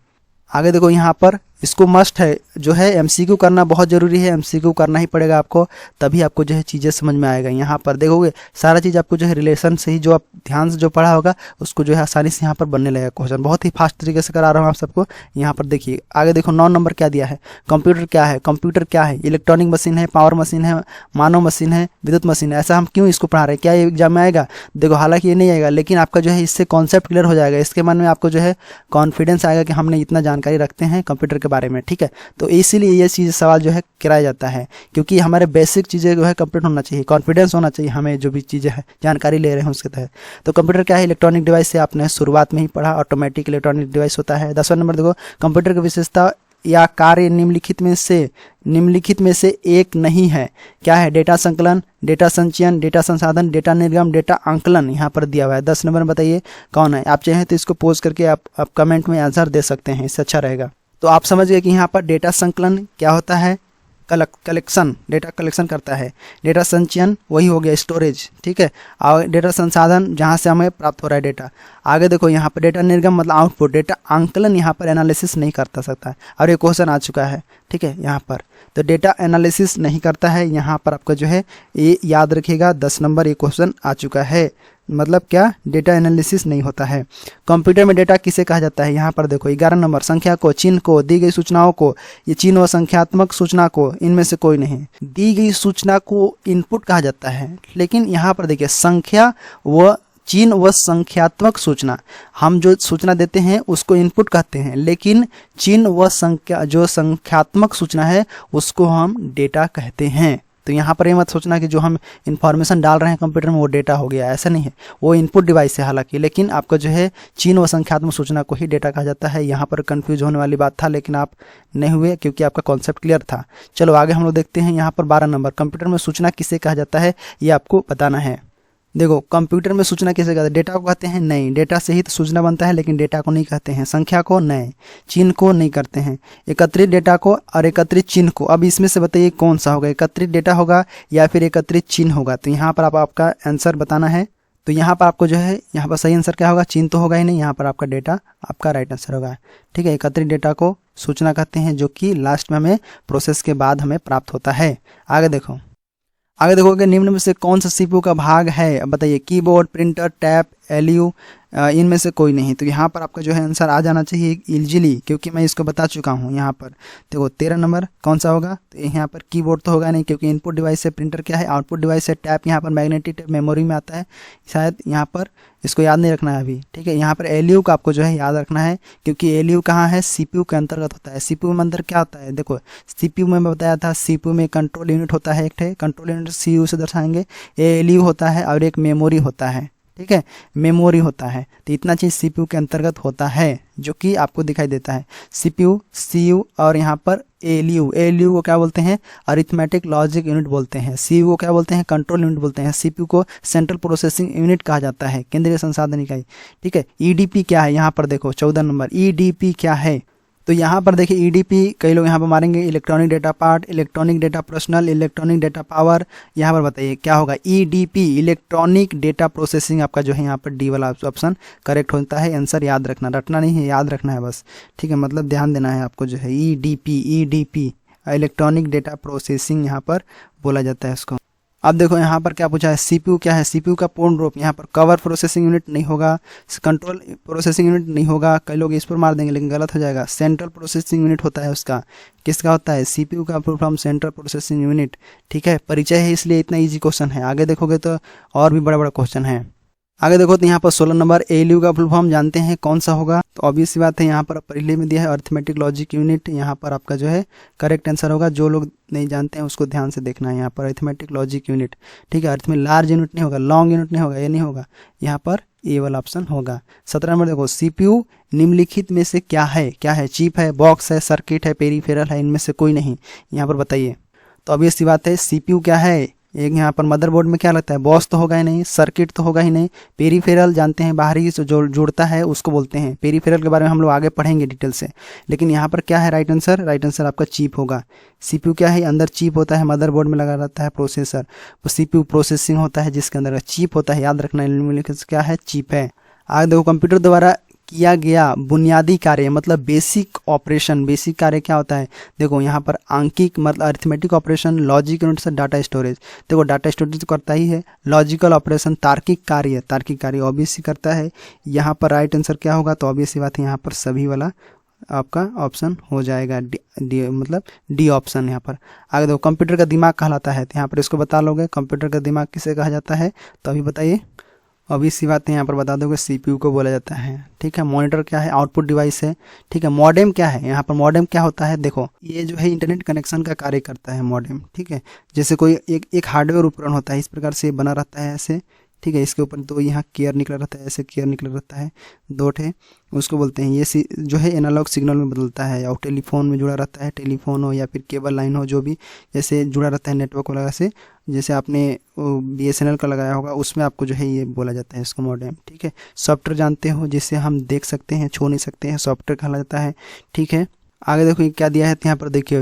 आगे देखो, यहाँ पर इसको मस्ट है जो है एमसीक्यू करना बहुत ज़रूरी है, एमसीक्यू करना ही पड़ेगा आपको, तभी आपको जो है चीज़ें समझ में आएगा। यहाँ पर देखोगे सारा चीज़ आपको जो है रिलेशन से ही, जो आप ध्यान से जो पढ़ा होगा उसको जो है आसानी से यहाँ पर बनने लगेगा क्वेश्चन। बहुत ही फास्ट तरीके से करा रहा हूँ आप सबको। यहाँ पर देखिए आगे देखो 9 नंबर क्या दिया है, कंप्यूटर क्या है। कंप्यूटर क्या है, इलेक्ट्रॉनिक मशीन है, पावर मशीन है, मानव मशीन है, विद्युत मशीन है। ऐसा हम क्यों इसको पढ़ा रहे हैं, क्या ये एग्जाम में आएगा? देखो हालांकि ये नहीं आएगा, लेकिन आपका जो है इससे कॉन्सेप्ट क्लियर हो जाएगा, इसके मन में आपको जो है कॉन्फिडेंस आएगा कि हमने इतना जानकारी रखते हैं कंप्यूटर के बारे में। ठीक है, तो इसीलिए ये चीज़ सवाल जो है कराया जाता है, क्योंकि हमारे बेसिक चीज़ें जो है कंप्लीट होना चाहिए, कॉन्फिडेंस होना चाहिए हमें जो भी चीज़ें हैं जानकारी ले रहे हैं उसके तहत। तो कंप्यूटर क्या है, इलेक्ट्रॉनिक डिवाइस से आपने शुरुआत में ही पढ़ा, ऑटोमेटिक इलेक्ट्रॉनिक डिवाइस होता है। 10वां नंबर देखो, कंप्यूटर की विशेषता या कार्य निम्नलिखित में से एक नहीं है, क्या है? डेटा संकलन, डेटा संचयन, डेटा संसाधन, डेटा निर्गम, डेटा आंकलन यहाँ पर दिया हुआ है। 10 नंबर में बताइए कौन है। आप चाहें तो इसको पोज करके आप कमेंट में आंसर दे सकते हैं, इससे अच्छा रहेगा। तो आप समझ गए कि यहाँ पर डेटा संकलन क्या होता है, कलेक्शन, डेटा कलेक्शन करता है। डेटा संचयन वही हो गया स्टोरेज, ठीक है। और डेटा संसाधन जहाँ से हमें प्राप्त हो रहा है डेटा। आगे देखो यहाँ पर डेटा निर्गम मतलब आउटपुट, डेटा आंकलन यहाँ पर एनालिसिस नहीं करता सकता है। और ये क्वेश्चन आ चुका है, ठीक है, यहाँ पर तो डेटा एनालिसिस नहीं करता है। यहाँ पर आपका जो है ये याद रखिएगा, 10 नंबर ये क्वेश्चन आ चुका है। मतलब क्या, डेटा एनालिसिस नहीं होता है। कंप्यूटर में डेटा किसे कहा जाता है, यहाँ पर देखो 11 नंबर, संख्या को, चिन्ह को, दी गई सूचनाओं को। ये चिन्ह व संख्यात्मक सूचना को, इनमें से कोई नहीं। दी गई सूचना को इनपुट कहा जाता है, लेकिन यहाँ पर देखिए संख्या व चिन्ह व संख्यात्मक सूचना, हम जो सूचना देते हैं उसको इनपुट कहते हैं, लेकिन चिन्ह व संख्या जो संख्यात्मक सूचना है उसको हम डेटा कहते हैं। तो यहाँ पर ये मत सोचना कि जो हम इंफॉर्मेशन डाल रहे हैं कंप्यूटर में वो डेटा हो गया, ऐसा नहीं है। वो इनपुट डिवाइस है हालांकि, लेकिन आपका जो है चिन्ह व संख्यात्मक सूचना को ही डेटा कहा जाता है। यहाँ पर कंफ्यूज होने वाली बात था, लेकिन आप नहीं हुए क्योंकि आपका कॉन्सेप्ट क्लियर था। चलो आगे हम लोग देखते हैं। यहाँ पर 12 नंबर, कंप्यूटर में सूचना किसे कहा जाता है ये आपको बताना है। देखो कंप्यूटर में सूचना किसे कहते हैं, डेटा को कहते हैं? नहीं, डेटा से ही तो सूचना बनता है, लेकिन डेटा को नहीं कहते हैं। संख्या को नहीं, चिन्ह को नहीं करते हैं। एकत्रित डेटा को और एकत्रित चिन्ह को, अब इसमें से बताइए कौन सा होगा, एकत्रित डेटा होगा या फिर एकत्रित चिन्ह होगा। तो यहाँ पर आपका आंसर बताना है। तो यहाँ पर आपको जो है, यहाँ पर सही आंसर क्या होगा, चिन्ह तो होगा ही नहीं, यहाँ पर आपका डेटा आपका राइट आंसर होगा, ठीक है। एकत्रित डेटा को सूचना कहते हैं, जो कि लास्ट में हमें प्रोसेस के बाद हमें प्राप्त होता है। आगे देखोगे निम्न में से कौन सा सीपीयू का भाग है, अब बताइए। कीबोर्ड, प्रिंटर, टैब, एलयू, इनमें से कोई नहीं। तो यहाँ पर आपका जो है आंसर आ जाना चाहिए इजीली, क्योंकि मैं इसको बता चुका हूँ। यहाँ पर देखो 13 नंबर कौन सा होगा, तो यहाँ पर कीबोर्ड तो होगा नहीं, क्योंकि इनपुट डिवाइस है। प्रिंटर क्या है, आउटपुट डिवाइस है। टैब यहाँ पर मैग्नेटिक टैब मेमोरी में आता है, शायद यहाँ पर इसको याद नहीं रखना है अभी, ठीक है। यहाँ पर एलयू का आपको जो है याद रखना है, क्योंकि एलयू कहाँ है, सीपीयू के अंतर्गत होता है। सीपीयू में अंदर क्या होता है, देखो सीपीयू में मैं बताया था, सीपीयू में कंट्रोल यूनिट होता है, एक कंट्रोल यूनिट सीयू से दर्शाएंगे, एलयू होता है, और एक मेमोरी होता है, ठीक है, मेमोरी होता है। तो इतना चीज़ सीपीयू के अंतर्गत होता है, जो कि आपको दिखाई देता है। सीपीयू, सीयू और यहाँ पर एलयू, एलयू को क्या बोलते हैं, अरिथमेटिक लॉजिक यूनिट बोलते हैं। सीयू को क्या बोलते हैं, कंट्रोल यूनिट बोलते हैं। सीपीयू को सेंट्रल प्रोसेसिंग यूनिट कहा जाता है, केंद्रीय संसाधन इकाई, ठीक है। ईडीपी क्या है, यहाँ पर देखो 14 नंबर, ईडीपी क्या है। तो यहाँ पर देखिए ईडीपी, कई लोग यहाँ पर मारेंगे electronic data part, electronic data personal, electronic data power. यहाँ पर बताइए क्या होगा, ईडीपी, इलेक्ट्रॉनिक डेटा प्रोसेसिंग। आपका जो है यहाँ पर डी वाला ऑप्शन करेक्ट होता है। आंसर याद रखना, रटना नहीं है, याद रखना है बस, ठीक है। मतलब ध्यान देना है आपको, जो है EDP, EDP electronic data processing यहाँ पर बोला जाता है इसको। अब देखो यहाँ पर क्या पूछा है, सीपीयू क्या है, सीपीयू का पूर्ण रूप, यहाँ पर कवर प्रोसेसिंग यूनिट नहीं होगा, कंट्रोल प्रोसेसिंग यूनिट नहीं होगा, कई लोग इस पर मार देंगे लेकिन गलत हो जाएगा। सेंट्रल प्रोसेसिंग यूनिट होता है उसका, किसका होता है, सीपीयू का full form central processing unit. ठीक है, परिचय है इसलिए इतना इजी क्वेश्चन है, आगे देखोगे तो और भी बड़ा बड़ा क्वेश्चन है। आगे देखो तो यहाँ पर 16 नंबर एएलयू का फुल फॉर्म जानते हैं कौन सा होगा, तो ऑब्वियस सी बात है, यहाँ पर पहले में दिया है अरिथमेटिक लॉजिक यूनिट, यहाँ पर आपका जो है करेक्ट आंसर होगा। जो लोग नहीं जानते हैं उसको ध्यान से देखना है, यहाँ पर अरिथमेटिक लॉजिक यूनिट। ठीक है, अर्थ में लार्ज यूनिट नहीं होगा, लॉन्ग यूनिट नहीं होगा, ये नहीं होगा, यहाँ पर ए वाला ऑप्शन होगा। 17 नंबर देखो, सीपीयू निम्नलिखित में से क्या है, क्या है, चिप है, बॉक्स है, सर्किट है, पेरीफेरल है, इनमें से कोई नहीं, यहाँ पर बताइए। तो ऑब्वियस सी बात है, सीपीयू क्या है, एक यहाँ पर मदरबोर्ड में क्या लगता है, बॉस तो होगा ही नहीं, सर्किट तो होगा ही नहीं, पेरीफेरल जानते हैं बाहरी से जो जुड़ता है उसको बोलते हैं, पेरीफेरल के बारे में हम लोग आगे पढ़ेंगे डिटेल से। लेकिन यहाँ पर क्या है राइट आंसर, राइट आंसर आपका चिप होगा। सीपीयू क्या है, अंदर चिप होता है, मदरबोर्ड में लगा रहता है प्रोसेसर, वो सीपीयू प्रोसेसिंग होता है जिसके अंदर चिप होता है, याद रखना क्या है, चिप है। आगे देखो, कंप्यूटर द्वारा किया गया बुनियादी कार्य मतलब बेसिक ऑपरेशन, बेसिक कार्य क्या होता है, देखो यहाँ पर आंकिक मतलब अरिथमेटिक ऑपरेशन, लॉजिक यूनिट से डाटा स्टोरेज, देखो डाटा स्टोरेज तो करता ही है, लॉजिकल ऑपरेशन तार्किक कार्य ऑब्वियसली करता है। यहाँ पर राइट आंसर क्या होगा, तो ऑब्वियसली बात है यहाँ पर सभी वाला आपका ऑप्शन हो जाएगा, डी मतलब डी ऑप्शन यहाँ पर। आगे देखो, कंप्यूटर का दिमाग कहलाता है, तो यहाँ पर इसको बता लोगे कंप्यूटर का दिमाग किसे कहा जाता है, तो अभी बताइए। अभी सी बात है, यहाँ पर बता दोगे सीपीयू को बोला जाता है। ठीक है, मॉनिटर क्या है, आउटपुट डिवाइस है। ठीक है, मॉडेम क्या है, यहाँ पर मॉडेम क्या होता है, देखो ये जो है इंटरनेट कनेक्शन का कार्य करता है मॉडेम। ठीक है, जैसे कोई एक हार्डवेयर उपकरण होता है, इस प्रकार से बना रहता है ऐसे। ठीक है, इसके ऊपर तो यहाँ केयर निकला रहता है, ऐसे केयर निकला रहता है, दो ठे, उसको बोलते हैं। ये जो है एनालॉग सिग्नल में बदलता है और टेलीफोन में जुड़ा रहता है, टेलीफोन हो या फिर केबल लाइन हो, जो भी जैसे जुड़ा रहता है नेटवर्क वगैरह से, जैसे आपने बीएसएनएल का लगाया होगा उसमें आपको जो है ये बोला जाता है इसको मॉडेम। ठीक है, सॉफ्टवेयर जानते हो जिससे हम देख सकते हैं, छू नहीं सकते हैं, सॉफ्टवेयर कहा जाता है। ठीक है, आगे देखो ये क्या दिया है, तो यहाँ पर देखिए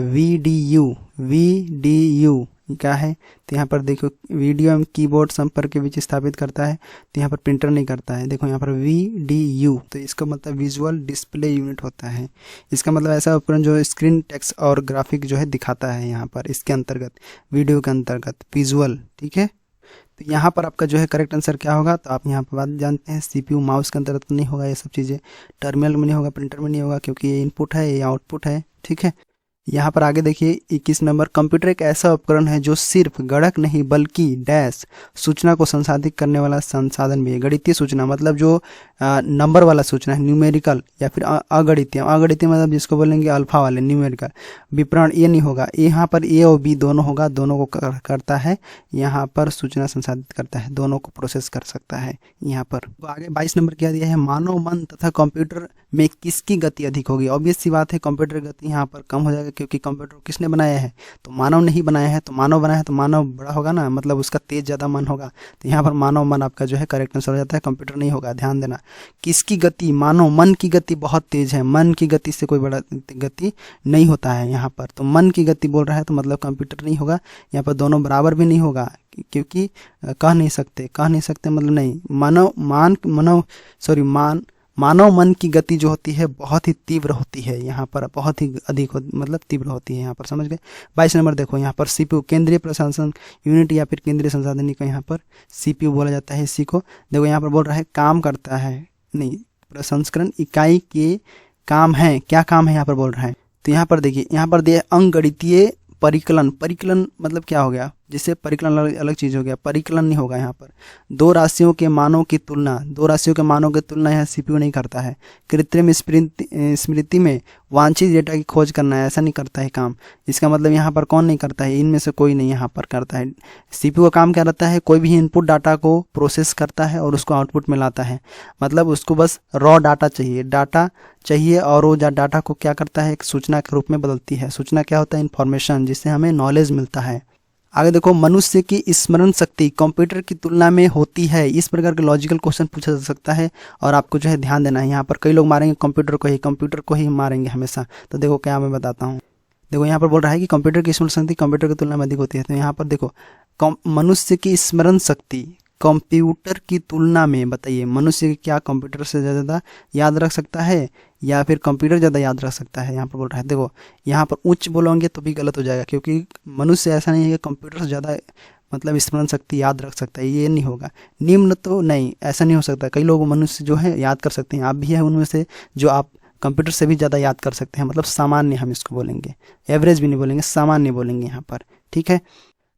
वीडीयू क्या है, तो यहाँ पर देखो वीडियो एवं कीबोर्ड संपर्क के बीच स्थापित करता है, तो यहाँ पर प्रिंटर नहीं करता है। देखो यहाँ पर VDU, तो इसका मतलब विजुअल डिस्प्ले यूनिट होता है, इसका मतलब ऐसा उपकरण जो स्क्रीन टेक्स्ट और ग्राफिक जो है दिखाता है, यहाँ पर इसके अंतर्गत वीडियो के अंतर्गत विजुअल। ठीक है, तो यहाँ पर आपका जो है करेक्ट आंसर क्या होगा, तो आप यहाँ पर बात जानते हैं, सीपीयू माउस के अंतर्गत नहीं होगा, ये सब चीज़ें टर्मिनल में नहीं होगा, प्रिंटर में नहीं होगा, क्योंकि ये इनपुट है, ये आउटपुट है। ठीक है, यहाँ पर आगे देखिए 21 नंबर, कंप्यूटर एक ऐसा उपकरण है जो सिर्फ गणक नहीं बल्कि डैश सूचना को संसाधित करने वाला संसाधन भी है। गणितीय सूचना मतलब जो नंबर वाला सूचना है, न्यूमेरिकल या फिर अगणितीय मतलब जिसको बोलेंगे अल्फा वाले न्यूमेरिकल विवरण, ये नहीं होगा, यहाँ पर ए और बी दोनों होगा, दोनों को करता है, यहाँ पर सूचना संसाधित करता है, दोनों को प्रोसेस कर सकता है यहाँ पर। तो आगे 22 नंबर क्या दिया है, मानव मन तथा कंप्यूटर में किसकी गति अधिक होगी। ऑब्वियस सी बात है, कंप्यूटर गति यहाँ पर कम हो जाएगा, क्योंकि कंप्यूटर किसने बनाया है, तो मानव नहीं बनाया है, तो मानव बनाया है तो मानव बड़ा होगा ना, मतलब उसका तेज ज़्यादा मन होगा, तो यहाँ पर मानव मन आपका जो है करेक्ट आंसर हो जाता है, कंप्यूटर नहीं होगा। ध्यान देना, किसकी गति, मानव मन की गति बहुत तेज है, मन की गति से कोई बड़ा गति नहीं होता है यहाँ पर, तो मन की गति बोल रहा है तो मतलब कंप्यूटर नहीं होगा। यहाँ पर दोनों बराबर भी नहीं होगा, क्योंकि कह नहीं सकते मतलब नहीं, मानव मन की गति जो होती है बहुत ही तीव्र होती है, यहाँ पर बहुत ही अधिक मतलब तीव्र होती है, यहाँ पर समझ गए। 22 नंबर देखो, यहाँ पर सीपीयू केंद्रीय प्रशासन यूनिट या फिर केंद्रीय संसाधन को यहाँ पर सीपीयू बोला जाता है। इसी को देखो यहाँ पर बोल रहा है काम करता है, नहीं, प्रसंस्करण इकाई के काम है, क्या काम है यहाँ पर बोल रहा है, तो यहाँ पर देखिए, यहाँ पर दिया अंकगणितीय परिकलन मतलब क्या हो गया, जिससे परिकलन अलग चीज़ हो गया, परिकलन नहीं होगा यहाँ पर। दो राशियों के मानों की तुलना यहाँ सीपीयू नहीं करता है। कृत्रिम स्मृति में वांछित डेटा की खोज करना है, ऐसा नहीं करता है काम, इसका मतलब यहाँ पर कौन नहीं करता है, इनमें से कोई नहीं यहाँ पर करता है। सीपीयू का काम क्या रहता है, कोई भी इनपुट डाटा को प्रोसेस करता है और उसको आउटपुट में लाता है, मतलब उसको बस रॉ डाटा चाहिए और वो डाटा को क्या करता है, एक सूचना के रूप में बदलती है। सूचना क्या होता है, इन्फॉर्मेशन, जिससे हमें नॉलेज मिलता है। आगे देखो, मनुष्य की स्मरण शक्ति कंप्यूटर की तुलना में होती है, इस प्रकार के लॉजिकल क्वेश्चन पूछा जा सकता है और आपको जो है ध्यान देना है। यहाँ पर कई लोग मारेंगे कंप्यूटर को ही मारेंगे हमेशा, तो देखो क्या मैं बताता हूँ। देखो यहाँ पर बोल रहा है कि कंप्यूटर की स्मरण शक्ति कंप्यूटर की तुलना में अधिक होती है, तो यहाँ पर देखो मनुष्य की स्मरण शक्ति कंप्यूटर की तुलना में, बताइए मनुष्य क्या कंप्यूटर से ज़्यादा याद रख सकता है या फिर कंप्यूटर ज़्यादा याद रख सकता है, यहाँ पर बोल रहा है। देखो यहाँ पर उच्च बोलोगे तो भी गलत हो जाएगा, क्योंकि मनुष्य ऐसा नहीं है कि कंप्यूटर से ज़्यादा मतलब स्मरण शक्ति याद रख सकता है, ये नहीं होगा। निम्न तो नहीं, ऐसा नहीं हो सकता। कई लोग मनुष्य जो है याद कर सकते हैं, आप भी है उनमें से जो आप कंप्यूटर से भी ज़्यादा याद कर सकते हैं, मतलब सामान्य हम इसको बोलेंगे, एवरेज भी नहीं बोलेंगे, सामान्य बोलेंगे यहाँ पर, ठीक है।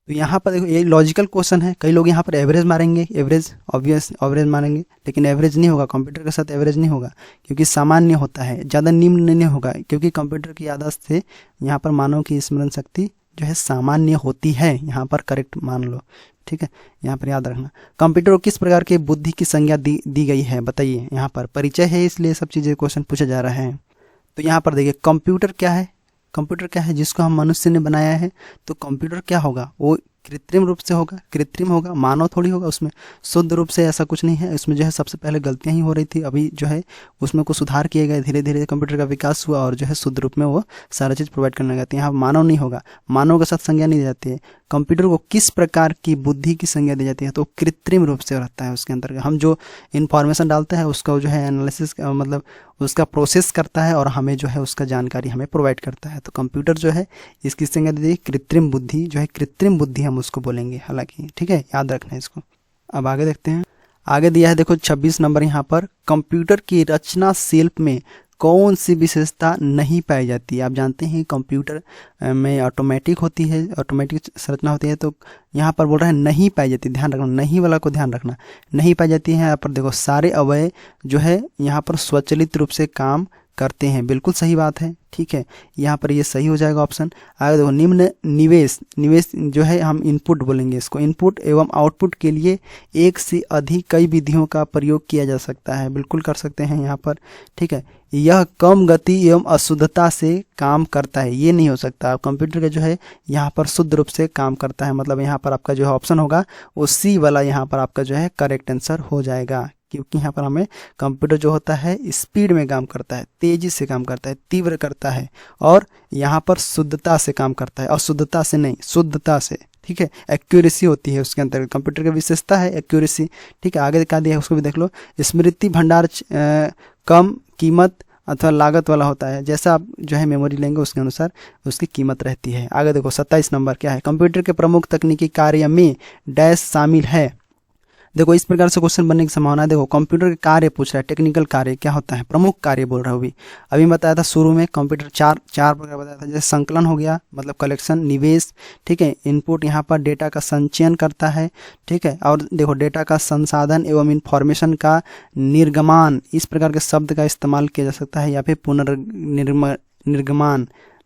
तो यहाँ पर देखो ये लॉजिकल क्वेश्चन है, कई लोग यहाँ पर एवरेज मारेंगे, एवरेज ऑब्वियस एवरेज मारेंगे, लेकिन एवरेज नहीं होगा, कंप्यूटर के साथ एवरेज नहीं होगा, क्योंकि सामान्य होता है, ज़्यादा निम्न नहीं होगा, क्योंकि कंप्यूटर की आदत से यहाँ पर मानव की स्मरण शक्ति जो है सामान्य होती है, यहाँ पर करेक्ट मान लो, ठीक है। यहाँ पर याद रखना कंप्यूटर को किस प्रकार के बुद्धि की संज्ञा दी गई है, बताइए। यहाँ पर परिचय है इसलिए सब चीज़ें क्वेश्चन पूछा जा रहा है। तो यहाँ पर देखिए कंप्यूटर क्या है, कंप्यूटर क्या है जिसको हम मनुष्य ने बनाया है। तो कंप्यूटर क्या होगा, वो कृत्रिम रूप से होगा, कृत्रिम होगा, मानव थोड़ी होगा उसमें, शुद्ध रूप से ऐसा कुछ नहीं है। उसमें जो है सबसे पहले गलतियां ही हो रही थी, अभी जो है उसमें कुछ सुधार किए गए, धीरे धीरे कंप्यूटर का विकास हुआ और जो है शुद्ध रूप में वो सारा चीज़ प्रोवाइड करने लगा। यहाँ मानव नहीं होगा, मानव के साथ संज्ञा नहीं दी जाती है। कंप्यूटर को किस प्रकार की बुद्धि की संज्ञा दी जाती है, तो कृत्रिम रूप से रहता है। उसके अंतर्गत हम जो इन्फॉर्मेशन डालते हैं उसका जो है एनालिसिस मतलब उसका प्रोसेस करता है और हमें जो है उसका जानकारी हमें प्रोवाइड करता है। तो कंप्यूटर जो है इसकी संज्ञा दी कृत्रिम बुद्धि, जो है कृत्रिम बुद्धि हम उसको बोलेंगे, हालांकि, ठीक है, याद रखना है इसको। अब आगे देखते हैं, आगे दिया है देखो 26 नंबर यहाँ पर, कंप्यूटर की रचना शिल्प में कौन सी विशेषता नहीं पाई जाती है। आप जानते हैं कंप्यूटर में ऑटोमेटिक होती है, ऑटोमेटिक संरचना होती है, तो यहाँ पर बोल रहा है नहीं पाई जाती, ध्यान रखना, नहीं वाला को ध्यान रखना, नहीं पाई जाती है। यहाँ पर देखो सारे अवयव जो है यहाँ पर स्वचालित रूप से काम करते हैं, बिल्कुल सही बात है, ठीक है, यहाँ पर ये सही हो जाएगा ऑप्शन। आगे देखो निम्न निवेश, निवेश जो है हम इनपुट बोलेंगे इसको, इनपुट एवं आउटपुट के लिए एक से अधिक कई विधियों का प्रयोग किया जा सकता है, बिल्कुल कर सकते हैं यहाँ पर, ठीक है। यह कम गति एवं अशुद्धता से काम करता है, ये नहीं हो सकता। कंप्यूटर का जो है यहाँ पर शुद्ध रूप से काम करता है, मतलब यहाँ पर आपका जो है ऑप्शन होगा वो सी वाला यहाँ पर आपका जो है करेक्ट आंसर हो जाएगा, क्योंकि यहाँ पर हमें कंप्यूटर जो होता है स्पीड में काम करता है, तेजी से काम करता है, तीव्र करता है, और यहाँ पर शुद्धता से काम करता है, अशुद्धता से नहीं, शुद्धता से, ठीक है। एक्यूरेसी होती है उसके अंतर्गत, कंप्यूटर की विशेषता है एक्यूरेसी, ठीक है। आगे क्या दिया है उसको भी देख लो, स्मृति भंडार कम कीमत अथवा लागत वाला होता है, जैसा आप जो है मेमोरी लेंगे उसके अनुसार उसकी कीमत रहती है। आगे देखो 27 नंबर क्या है, कंप्यूटर के प्रमुख तकनीकी कार्य में डैश शामिल है। देखो इस प्रकार से क्वेश्चन बनने की संभावना है। देखो कंप्यूटर के कार्य पूछ रहा है, टेक्निकल कार्य क्या होता है, प्रमुख कार्य बोल रहा हूँ। अभी बताया था शुरू में कंप्यूटर चार प्रकार बताया था, जैसे संकलन हो गया, मतलब कलेक्शन, निवेश, ठीक है, इनपुट यहाँ पर डेटा का संचयन करता है, ठीक है, और देखो डेटा का संसाधन एवं इंफॉर्मेशन का निर्गमान, इस प्रकार के शब्द का इस्तेमाल किया जा सकता है, या फिर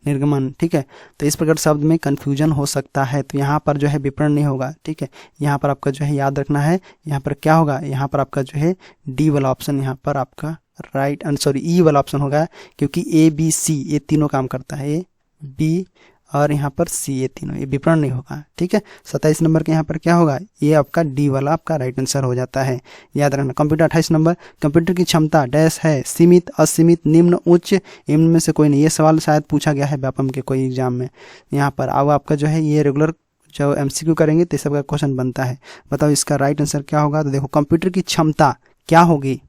निर्गमन, ठीक है। तो इस प्रकार शब्द में कन्फ्यूजन हो सकता है, तो यहाँ पर जो है विपणन नहीं होगा, ठीक है। यहाँ पर आपका जो है याद रखना है, यहाँ पर क्या होगा, यहाँ पर आपका जो है डी वाला ऑप्शन यहाँ पर आपका राइट आंसर, ई वाला ऑप्शन होगा, क्योंकि ए बी सी ये तीनों काम करता है, ए बी और यहाँ पर सी, ये तीनों, ये विपणन नहीं होगा, ठीक है। 27 नंबर के यहाँ पर क्या होगा, ये आपका डी वाला आपका राइट आंसर हो जाता है, याद रखना। कंप्यूटर 28 नंबर, कंप्यूटर की क्षमता डैश है, सीमित, असीमित, निम्न, उच्च, इनमें से कोई नहीं। ये सवाल शायद पूछा गया है व्यापम के कोई एग्जाम में। यहाँ पर अब आपका जो है ये रेगुलर जो MCQ करेंगे तो सबका क्वेश्चन बनता है, बताओ इसका राइट आंसर क्या होगा। तो देखो कंप्यूटर की क्षमता क्या होगी,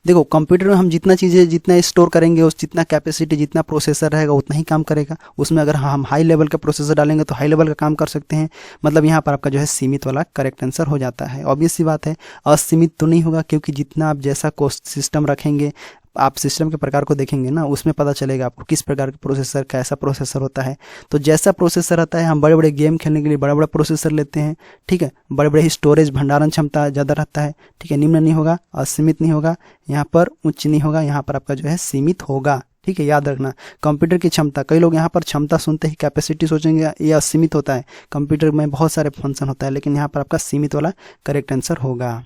देखो कंप्यूटर में हम जितना चीज़ें जितना स्टोर करेंगे, उस जितना कैपेसिटी, जितना प्रोसेसर रहेगा उतना ही काम करेगा। उसमें अगर हम हाई लेवल का प्रोसेसर डालेंगे तो हाई लेवल का काम कर सकते हैं, मतलब यहाँ पर आपका जो है सीमित वाला करेक्ट आंसर हो जाता है। ऑब्वियस सी बात है, असीमित तो नहीं होगा, क्योंकि जितना आप जैसा सिस्टम रखेंगे, आप सिस्टम के प्रकार को देखेंगे ना, उसमें पता चलेगा आपको किस प्रकार का प्रोसेसर, कैसा प्रोसेसर होता है। तो जैसा प्रोसेसर रहता है, हम बड़े बड़े गेम खेलने के लिए बड़ा बड़ा प्रोसेसर लेते हैं, ठीक है, बड़े बड़े स्टोरेज भंडारण क्षमता ज़्यादा रहता है, ठीक है। निम्न नहीं होगा, असीमित नहीं होगा, यहाँ पर उच्च नहीं होगा, यहाँ पर आपका जो है सीमित होगा, ठीक है, याद रखना। कंप्यूटर की क्षमता, कई लोग यहाँ पर क्षमता सुनते ही कैपेसिटी सोचेंगे, ये असीमित होता है, कंप्यूटर में बहुत सारे फंक्शन होता है, लेकिन यहाँ पर आपका सीमित वाला करेक्ट आंसर होगा।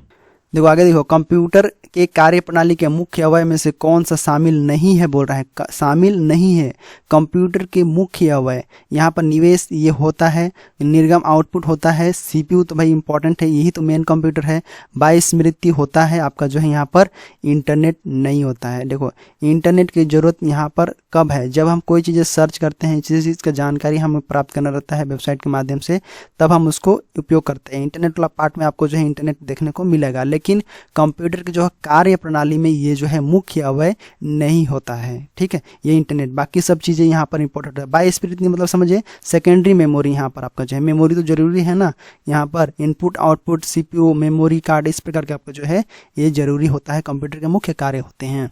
देखो आगे देखो, कंप्यूटर के कार्य प्रणाली के मुख्य अवयव में से कौन सा शामिल नहीं है, बोल रहा है, शामिल नहीं है कंप्यूटर के मुख्य अवयव। यहाँ पर निवेश ये होता है, निर्गम आउटपुट होता है, CPU तो भाई इंपॉर्टेंट है, यही तो मेन कंप्यूटर है, बाह्य स्मृति होता है आपका जो है, यहाँ पर इंटरनेट नहीं होता है। देखो इंटरनेट की जरूरत यहाँ पर कब है, जब हम कोई चीज़ें सर्च करते हैं, किसी चीज़ का जानकारी हमें प्राप्त करना रहता है वेबसाइट के माध्यम से, तब हम उसको उपयोग करते हैं। इंटरनेट वाला पार्ट में आपको जो है इंटरनेट देखने को मिलेगा, लेकिन लेकिन कंप्यूटर के जो है कार्य प्रणाली में ये जो है मुख्य अवयव नहीं होता है। ठीक है, ये इंटरनेट, बाकी सब चीज़ें यहाँ पर इंपॉर्टेंट है। बाई स्पीड मतलब समझिए सेकेंडरी मेमोरी, यहाँ पर आपका जो है मेमोरी तो जरूरी है ना, यहाँ पर input output CPU memory card इस प्रकार के आपका जो है ये जरूरी होता है, कंप्यूटर के मुख्य कार्य होते हैं।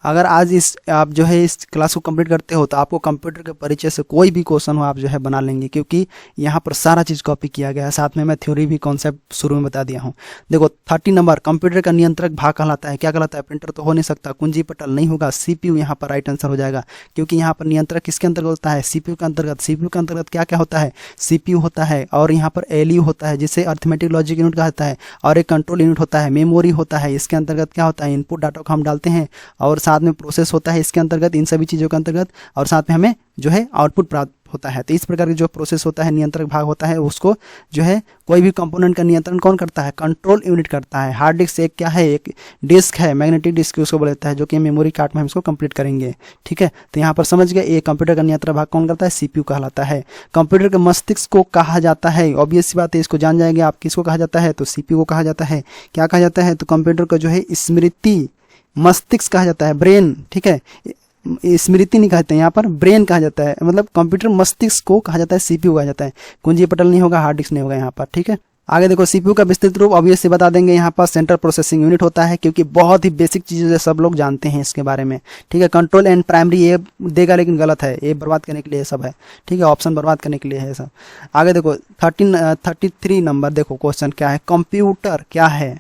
अगर आज आप जो है इस क्लास को कंप्लीट करते हो तो आपको कंप्यूटर के परिचय से कोई भी क्वेश्चन हो आप जो है बना लेंगे, क्योंकि यहाँ पर सारा चीज़ कॉपी किया गया है, साथ में मैं थ्योरी भी कॉन्सेप्ट शुरू में बता दिया हूँ। देखो 30 नंबर कंप्यूटर का नियंत्रक भाग कहलाता है, क्या कहलाता है? प्रिंटर तो हो नहीं सकता, कुंजी पटल नहीं होगा, CPU यहाँ पर राइट आंसर हो जाएगा, क्योंकि यहाँ पर नियंत्रक किसके अंतर्गत होता है? CPU के अंतर्गत। CPU के अंतर्गत क्या क्या होता है? CPU होता है, और यहाँ पर ALU होता है जिसे अर्थमेटिक लॉजिक यूनिट कहता है, और एक कंट्रोल यूनिट होता है, मेमोरी होता है, इसके अंतर्गत क्या होता है? इनपुट डाटा को हम डालते हैं, और साथ में प्रोसेस होता है इसके अंतर्गत, इन सभी चीज़ों के अंतर्गत, और साथ में हमें जो है आउटपुट प्राप्त होता है। तो इस प्रकार की जो प्रोसेस होता है, नियंत्रक भाग होता है, उसको जो है कोई भी कंपोनेंट का नियंत्रण कौन करता है? कंट्रोल यूनिट करता है। हार्ड डिस्क एक क्या है? एक डिस्क है, मैग्नेटिक डिस्क उसको बोलता है, जो कि मेमोरी कार्ड में हम इसको कंप्लीट करेंगे। ठीक है, तो यहाँ पर समझ गए, ये कंप्यूटर का नियंत्रण भाग कौन करता है? CPU कहलाता है। कंप्यूटर के मस्तिष्क को कहा जाता है, ऑब्वियस सी बात है, इसको जान जाएंगे आप, किसको कहा जाता है? तो CPU को कहा जाता है। क्या कहा जाता है? तो कंप्यूटर का जो है स्मृति मस्तिष्क कहा जाता है, ब्रेन। ठीक है, स्मृति नहीं कहते हैं, यहाँ पर ब्रेन कहा जाता है, मतलब कंप्यूटर मस्तिष्क को कहा जाता है, CPU कहा जाता है। कुंजी पटल नहीं होगा, हार्ड डिस्क नहीं होगा यहाँ पर। ठीक है, आगे देखो CPU का विस्तृत रूप ऑब्वियस से बता देंगे, यहाँ पर सेंट्रल प्रोसेसिंग यूनिट होता है, क्योंकि बहुत ही बेसिक चीज़ें सब लोग जानते हैं इसके बारे में। ठीक है, कंट्रोल एंड प्राइमरी ये देगा, लेकिन गलत है, ये बर्बाद करने के लिए सब है। ठीक है, ऑप्शन बर्बाद करने के लिए है सब। आगे देखो 33 नंबर, देखो क्वेश्चन क्या है? कंप्यूटर क्या है?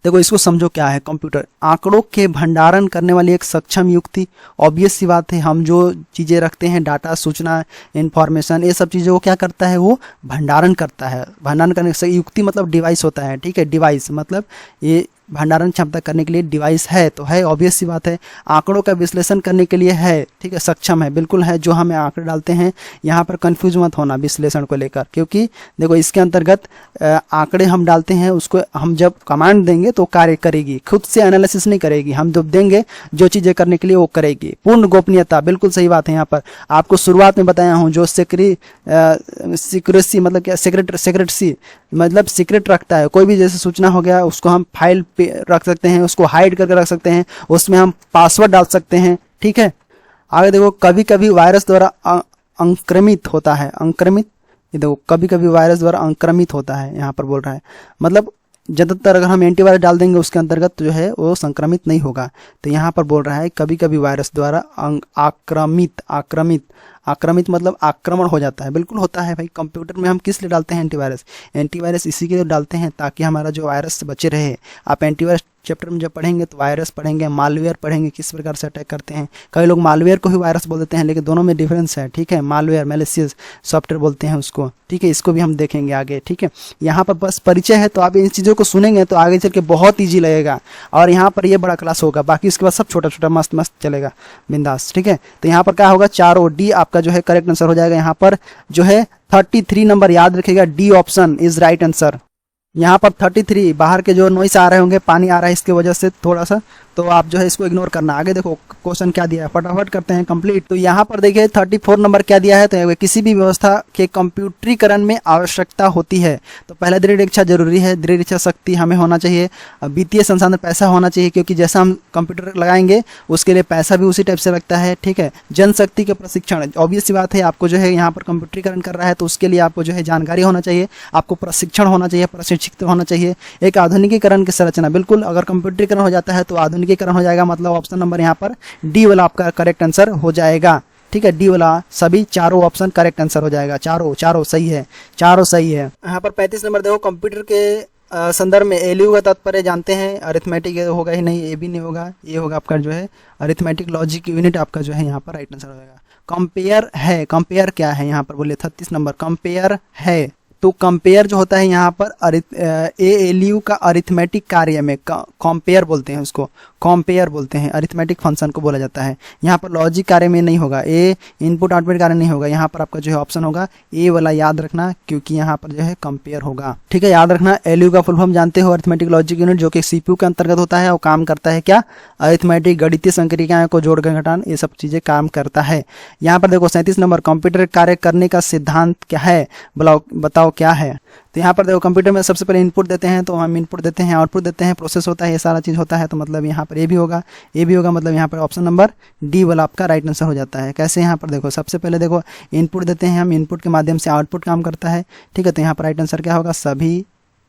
देखो इसको समझो, क्या है कंप्यूटर? आंकड़ों के भंडारण करने वाली एक सक्षम युक्ति। ऑब्वियस सी बात है, हम जो चीज़ें रखते हैं, डाटा, सूचना, इंफॉर्मेशन, ये सब चीज़ों को क्या करता है? वो भंडारण करता है। भंडारण करने से युक्ति मतलब डिवाइस होता है। ठीक है, डिवाइस मतलब ये भंडारण क्षमता करने के लिए डिवाइस है, तो है, ऑब्वियस सी बात है। आंकड़ों का विश्लेषण करने के लिए है, ठीक है, सक्षम है, बिल्कुल है। जो हमें आंकड़े डालते हैं, यहाँ पर कंफ्यूज मत होना विश्लेषण को लेकर, क्योंकि देखो इसके अंतर्गत आंकड़े हम डालते हैं, उसको हम जब कमांड देंगे तो कार्य करेगी, खुद से एनालिसिस नहीं करेगी। हम जब देंगे जो चीज़ें करने के लिए वो करेगी। पूर्ण गोपनीयता, बिल्कुल सही बात है। यहाँ पर आपको शुरुआत में बताया हूँ, जो सिक्रेसी मतलब क्या? सेक्रेटसी मतलब सीक्रेट रखता है। कोई भी जैसे सूचना हो गया, उसको हम फाइल पे रख सकते हैं, उसको हाइड करके रख सकते हैं, उसमें हम पासवर्ड डाल सकते हैं। ठीक है, आगे देखो कभी कभी वायरस द्वारा अंक्रमित होता है। अंक्रमित, ये देखो कभी कभी वायरस द्वारा अंक्रमित होता है, यहाँ पर बोल रहा है, मतलब ज़्यादातर अगर हम एंटीवायरस डाल देंगे उसके अंतर्गत तो जो है वो संक्रमित नहीं होगा। तो यहाँ पर बोल रहा है कभी कभी वायरस द्वारा आक्रमित मतलब आक्रमण हो जाता है। बिल्कुल होता है भाई। कंप्यूटर में हम किस लिए डालते हैं एंटीवायरस? एंटीवायरस इसी के लिए डालते हैं ताकि हमारा जो वायरस से बचे रहे। आप एंटीवायरस चैप्टर में जब पढ़ेंगे तो वायरस पढ़ेंगे, मालवेयर पढ़ेंगे, किस प्रकार से अटैक करते हैं। कई लोग मालवेयर को ही वायरस बोल देते हैं, लेकिन दोनों में डिफरेंस है। ठीक है, मालवेयर मैलिशियस सॉफ्टवेयर बोलते हैं उसको। ठीक है, इसको भी हम देखेंगे आगे। ठीक है, यहाँ पर बस परिचय है, तो आप इन चीज़ों को सुनेंगे तो आगे चल के बहुत ईजी लगेगा। और यहाँ पर ये बड़ा क्लास होगा, बाकी उसके बाद सब छोटा छोटा मस्त मस्त चलेगा, बिंदास। ठीक है, तो यहाँ पर क्या होगा? 4 डी आपका जो है करेक्ट आंसर हो जाएगा। यहाँ पर जो है 33 नंबर याद रखिएगा, D option is right answer. यहाँ पर 33 बाहर के जो नॉइस आ रहे होंगे, पानी आ रहा है, इसके वजह से थोड़ा सा, तो आप जो है इसको इग्नोर करना। आगे देखो क्वेश्चन क्या दिया है, फटाफट करते हैं कंप्लीट। तो यहाँ पर देखिए 34 नंबर क्या दिया है? तो किसी भी व्यवस्था के कंप्यूटरीकरण में आवश्यकता होती है। तो पहला दृढ़ इच्छा जरूरी है, दृढ़ इच्छा शक्ति हमें होना चाहिए, वित्तीय संसाधन पैसा होना चाहिए, क्योंकि जैसा हम कंप्यूटर लगाएंगे उसके लिए पैसा भी उसी टाइप से लगता है। ठीक है, जनशक्ति के प्रशिक्षण, ऑब्वियस सी बात है, आपको जो है यहाँ पर कंप्यूटरीकरण कर रहा है तो उसके लिए आपको जो है जानकारी होना चाहिए, आपको प्रशिक्षण होना चाहिए, प्रशिक्षित होना चाहिए। एक आधुनिकीकरण की संरचना, बिल्कुल अगर कंप्यूटरीकरण हो जाता है तो आधुनिकीकरण हो जाएगा, मतलब ऑप्शन नंबर यहाँ पर डी वाला आपका करेक्ट आंसर हो जाएगा। ठीक है, डी वाला सभी चारों ऑप्शन करेक्ट आंसर हो जाएगा। चारों सही है, चारों सही है। यहाँ पर 35 नंबर देखो, कंप्यूटर के संदर्भ में एलयू का तात्पर्य जानते हैं। अरिथमेटिक होगा ही नहीं, ये भी नहीं होगा, ये होगा आपका जो है अरिथमेटिक लॉजिक यूनिट आपका जो है यहाँ पर राइट आंसर हो जाएगा। कंपेयर है, कंपेयर क्या है यहाँ पर बोलिए? 36 नंबर कंपेयर है। तो कंपेयर जो होता है यहाँ पर ALU का अरिथमेटिक कार्य में कंपेयर बोलते हैं, उसको कंपेयर बोलते हैं, अरिथमेटिक फंक्शन को बोला जाता है। यहाँ पर लॉजिक कार्य में नहीं होगा, ए इनपुट आउटपुट कार्य नहीं होगा। यहाँ पर आपका जो है ऑप्शन होगा ए वाला, याद रखना, क्योंकि यहाँ पर जो है कंपेयर होगा। ठीक है, याद रखना। एलयू का फुल फॉर्म जानते हो, अरिथमेटिक लॉजिक यूनिट, जो कि CPU के अंतर्गत होता है। वो काम करता है क्या? अरिथमेटिक गणितीय संक्रियाएं को जोड़ कर घटाना, ये सब चीजें काम करता है। यहाँ पर देखो 37 नंबर, कंप्यूटर कार्य करने का सिद्धांत क्या है? बताओ क्या है। तो यहाँ पर देखो कंप्यूटर में सबसे पहले इनपुट देते हैं तो हम इनपुट देते हैं, आउटपुट देते हैं, प्रोसेस होता है, ये सारा चीज़ होता है। तो मतलब यहाँ पर ए भी होगा, ए भी होगा, मतलब यहाँ पर ऑप्शन नंबर डी वाला आपका राइट आंसर हो जाता है। कैसे, यहाँ पर देखो सबसे पहले देखो इनपुट देते हैं हम, इनपुट के माध्यम से आउटपुट काम करता है, ठीक है। तो यहाँ पर राइट आंसर क्या होगा, सभी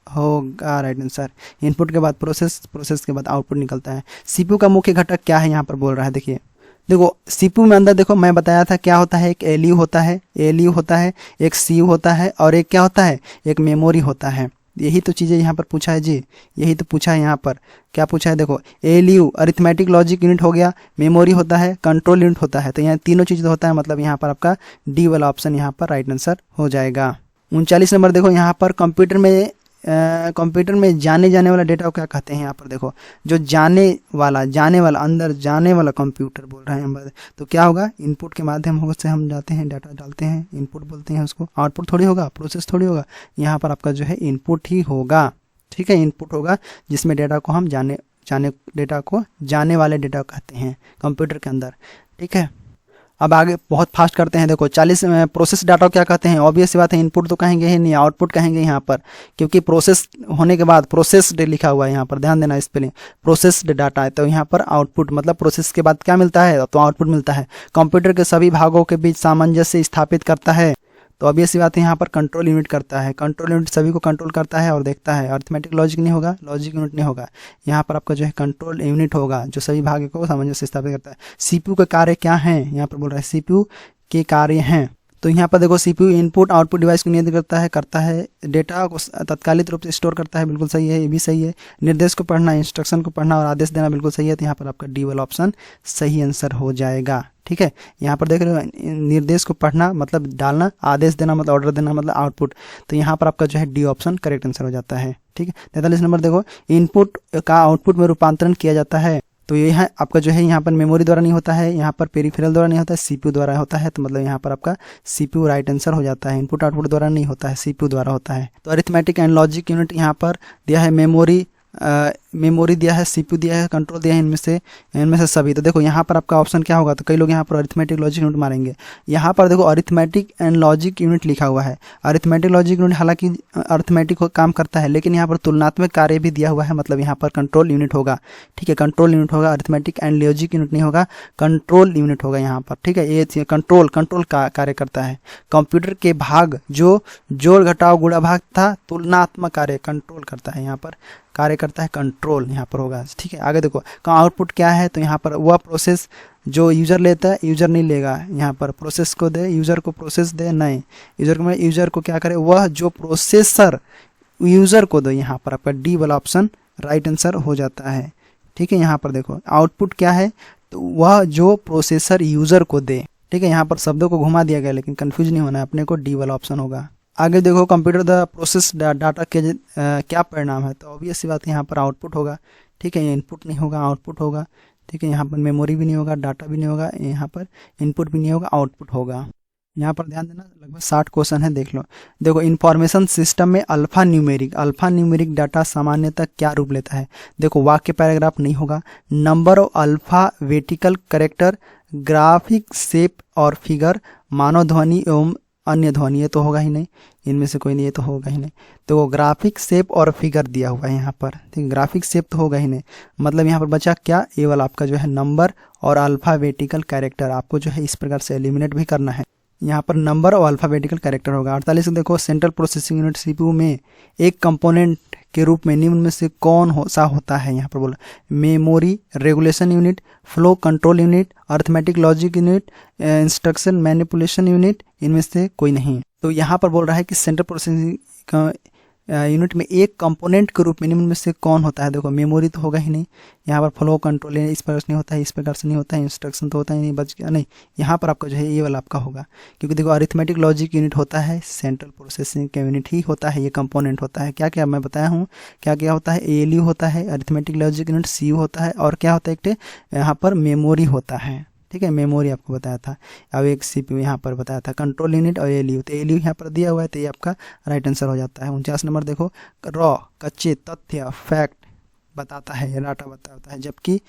होगा राइट आंसर। इनपुट के बाद प्रोसेस, प्रोसेस के बाद आउटपुट निकलता है। सीपीयू का मुख्य घटक क्या है यहाँ पर बोल रहा है, देखिए देखो सीपीयू में अंदर देखो मैं बताया था क्या होता है, एक एलयू होता है, एलयू होता है, एक सीयू होता है और एक क्या होता है, एक मेमोरी होता है। यही तो चीज़ें यहाँ पर पूछा है जी, यही तो पूछा है यहाँ पर। क्या पूछा है देखो, एलयू अरिथमेटिक लॉजिक यूनिट हो गया, मेमोरी होता है, कंट्रोल यूनिट होता है। तो यहाँ तीनों चीज़ होता है, मतलब यहाँ पर आपका डी वाला ऑप्शन यहाँ पर राइट आंसर हो जाएगा। 39 नंबर देखो यहाँ पर कंप्यूटर में जाने वाला डेटा को क्या कहते हैं। यहाँ पर देखो जो जाने वाला अंदर जाने वाला कंप्यूटर बोल रहे हैं। तो क्या होगा, इनपुट के माध्यम से हम जाते हैं, डाटा डालते हैं, इनपुट बोलते हैं उसको। आउटपुट थोड़ी होगा, प्रोसेस थोड़ी होगा, यहाँ पर आपका जो है इनपुट ही होगा, ठीक है। इनपुट होगा जिसमें डेटा को हम जाने वाले डेटा कहते हैं कंप्यूटर के अंदर, ठीक है। अब आगे बहुत फास्ट करते हैं। देखो 40 प्रोसेस डाटा क्या कहते हैं, ऑब्वियस सी बात है, इनपुट तो कहेंगे ही नहीं, आउटपुट कहेंगे यहाँ पर, क्योंकि प्रोसेस होने के बाद प्रोसेस्ड लिखा हुआ है यहाँ पर, ध्यान देना स्पेलिंग, प्रोसेस्ड डाटा है। तो यहाँ पर आउटपुट मतलब प्रोसेस के बाद क्या मिलता है, तो आउटपुट मिलता है। कंप्यूटर के सभी भागों के बीच सामंजस्य स्थापित करता है। तो अब ये सी बात है, यहाँ पर कंट्रोल यूनिट करता है, कंट्रोल यूनिट सभी को कंट्रोल करता है और देखता है। अरिथमेटिक लॉजिक नहीं होगा, लॉजिक यूनिट नहीं होगा, यहाँ पर आपका जो है कंट्रोल यूनिट होगा जो सभी भागों को सामंजस्य स्थापित करता है। सीपीयू के कार्य क्या हैं, यहाँ पर बोल रहा है सीपीयू के कार्य हैं। तो यहाँ पर देखो सीपीयू इनपुट आउटपुट डिवाइस को नियंत्रित करता है, डेटा को तत्कालिक रूप से स्टोर करता है, बिल्कुल सही है, ये भी सही है। निर्देश को पढ़ना, इंस्ट्रक्शन को पढ़ना और आदेश देना, बिल्कुल सही है। तो यहाँ पर आपका डी वाला ऑप्शन सही आंसर हो जाएगा, ठीक है। यहाँ पर देख रहे हो निर्देश को पढ़ना मतलब डालना, आदेश देना मतलब ऑर्डर देना मतलब आउटपुट। तो यहाँ पर आपका जो है डी ऑप्शन करेक्ट आंसर हो जाता है, ठीक है। 43 नंबर देखो इनपुट का आउटपुट में रूपांतरण किया जाता है। तो ये है आपका जो है यहाँ पर मेमोरी द्वारा नहीं होता है, यहाँ पर पेरिफेरल द्वारा नहीं होता है, सीपीयू द्वारा होता है। तो मतलब यहाँ पर आपका सीपीयू राइट आंसर हो जाता है। इनपुट आउटपुट द्वारा नहीं होता है, सीपीयू द्वारा होता है। तो अरिथमेटिक एंड लॉजिक यूनिट यहाँ पर दिया है, मेमोरी दिया है, सीपीयू दिया है, कंट्रोल दिया है, इनमें से सभी। तो देखो यहाँ पर आपका ऑप्शन क्या होगा, तो कई लोग यहाँ पर अरिथमेटिक लॉजिक यूनिट मारेंगे। यहाँ पर देखो अरिथमेटिक एंड लॉजिक यूनिट लिखा हुआ है। अरिथमेटिक लॉजिक यूनिट हालांकि अरिथमेटिक काम करता है, लेकिन यहाँ पर तुलनात्मक कार्य भी दिया हुआ है, मतलब यहाँ पर कंट्रोल यूनिट होगा, ठीक है। कंट्रोल यूनिट होगा, अरिथमेटिक एंड लॉजिक यूनिट नहीं होगा, कंट्रोल यूनिट होगा यहाँ पर, ठीक है। ये कंट्रोल का कार्य करता है। कंप्यूटर के भाग जो जोड़ घटाव गुणा भाग था, तुलनात्मक कार्य कंट्रोल करता है, यहाँ पर कार्य करता है कंट्रोल यहाँ पर होगा, ठीक है। आगे देखो आउटपुट क्या है, तो यहाँ पर वह प्रोसेस जो यूजर लेता है, यूजर नहीं लेगा, यहाँ पर प्रोसेस को दे, यूजर को प्रोसेस दे नहीं, यूजर को क्या करे, वह जो प्रोसेसर यूजर को दो। यहाँ पर आपका डी वाला ऑप्शन राइट आंसर हो जाता है, ठीक है। यहाँ पर देखो आउटपुट क्या है, तो वह जो प्रोसेसर यूजर को दे, ठीक है। यहाँ पर शब्दों को घुमा दिया गया, लेकिन कंफ्यूज नहीं होना है अपने को, डी वाला ऑप्शन होगा। आगे देखो कंप्यूटर द प्रोसेस डाटा के क्या परिणाम है, तो ऑब्वियस सी बात यहाँ पर आउटपुट होगा, ठीक है। इनपुट नहीं होगा, आउटपुट होगा, ठीक है। यहाँ पर मेमोरी भी नहीं होगा, डाटा भी नहीं होगा, यहाँ पर इनपुट भी नहीं होगा, आउटपुट होगा। यहाँ पर ध्यान देना, लगभग 60 क्वेश्चन है, देख लो। देखो इंफॉर्मेशन सिस्टम में अल्फा न्यूमेरिक डाटा सामान्यतः क्या रूप लेता है। देखो वाक्य पैराग्राफ नहीं होगा, number of alphabetical character, graphic shape और फिगर, मानव ध्वनि एवं अन्य ध्वनि, ये तो होगा ही नहीं, इनमें से कोई नहीं, ये तो होगा ही नहीं। तो ग्राफिक शेप और फिगर दिया हुआ है यहाँ पर, ठीक, ग्राफिक शेप तो होगा ही नहीं, मतलब यहाँ पर बचा क्या, ये वाला आपका जो है नंबर और अल्फाबेटिकल कैरेक्टर, आपको जो है इस प्रकार से एलिमिनेट भी करना है। यहाँ पर नंबर और अल्फाबेटिकल कैरेक्टर होगा। 48 देखो सेंट्रल प्रोसेसिंग यूनिट सीपीयू में एक कंपोनेंट के रूप में निम्न में से कौन सा होता है। यहाँ पर बोला memory regulation unit, flow control unit, arithmetic logic unit, instruction manipulation unit, इनमें से कोई नहीं। तो यहाँ पर बोल रहा है कि सेंट्रल प्रोसेसिंग यूनिट में एक कंपोनेंट के रूप में निम्न में से कौन होता है। देखो मेमोरी तो होगा ही नहीं, यहाँ पर फ्लो कंट्रोल इस प्रकार से नहीं होता है, इस प्रकार से नहीं होता है, इंस्ट्रक्शन तो होता ही नहीं, बच गया नहीं। यहाँ पर आपका जो है ये वाला आपका होगा, क्योंकि देखो अरिथमेटिक लॉजिक यूनिट होता है, सेंट्रल प्रोसेसिंग का यूनिट ही होता है, ये कंपोनेंट होता है। क्या क्या मैं बताया हूँ, क्या क्या होता है, एएलयू होता है, अरिथमेटिक लॉजिक यूनिट सीयू होता है, और क्या होता है एक यहाँ पर मेमोरी होता है, ठीक है। मेमोरी आपको बताया था, अब एक सीपीयू यहाँ पर बताया था, कंट्रोल यूनिट और एएलयू। तो एएलयू यहाँ पर दिया हुआ है, तो ये आपका राइट आंसर हो जाता है। 49 नंबर देखो रॉ कच्चे तथ्य फैक्ट बताता है, डाटा बताता है, जबकि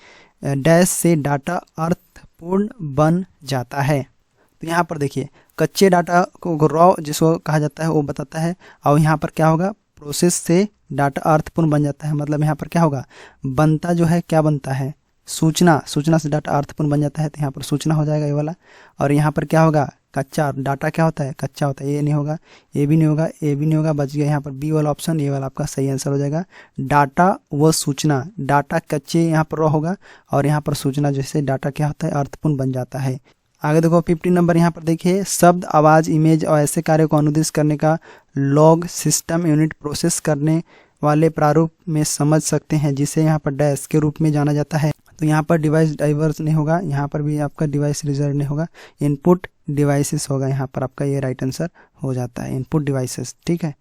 डैश से डाटा अर्थपूर्ण बन जाता है। तो यहाँ पर देखिए कच्चे डाटा को रॉ जिसको कहा जाता है वो बताता है। और यहाँ पर क्या होगा, प्रोसेस से डाटा अर्थपूर्ण बन जाता है, मतलब यहाँ पर क्या होगा, बनता जो है क्या बनता है, सूचना, सूचना से डाटा अर्थपूर्ण बन जाता है, तो यहाँ पर सूचना हो जाएगा ये वाला। और यहाँ पर क्या होगा, कच्चा, डाटा क्या होता है, कच्चा होता है, ये नहीं होगा, ये भी नहीं होगा, ये भी नहीं होगा, बच गया यहाँ पर बी वाला ऑप्शन, ये वाला आपका सही आंसर हो जाएगा। डाटा व सूचना, डाटा कच्चे यहाँ पर रॉ होगा, और यहाँ पर सूचना जैसे डाटा क्या होता है, अर्थपूर्ण बन जाता है। आगे देखो 50 नंबर यहाँ पर देखिए, शब्द, आवाज़, इमेज और ऐसे कार्यों को अनुदिश करने का लॉग सिस्टम यूनिट प्रोसेस करने वाले प्रारूप में समझ सकते हैं, जिसे यहाँ पर डैश के रूप में जाना जाता है। तो यहाँ पर डिवाइस डाइवर्स नहीं होगा, यहाँ पर भी आपका डिवाइस रिजर्व नहीं होगा, इनपुट डिवाइसेस होगा, यहाँ पर आपका ये राइट आंसर हो जाता है, इनपुट डिवाइसेस। ठीक है,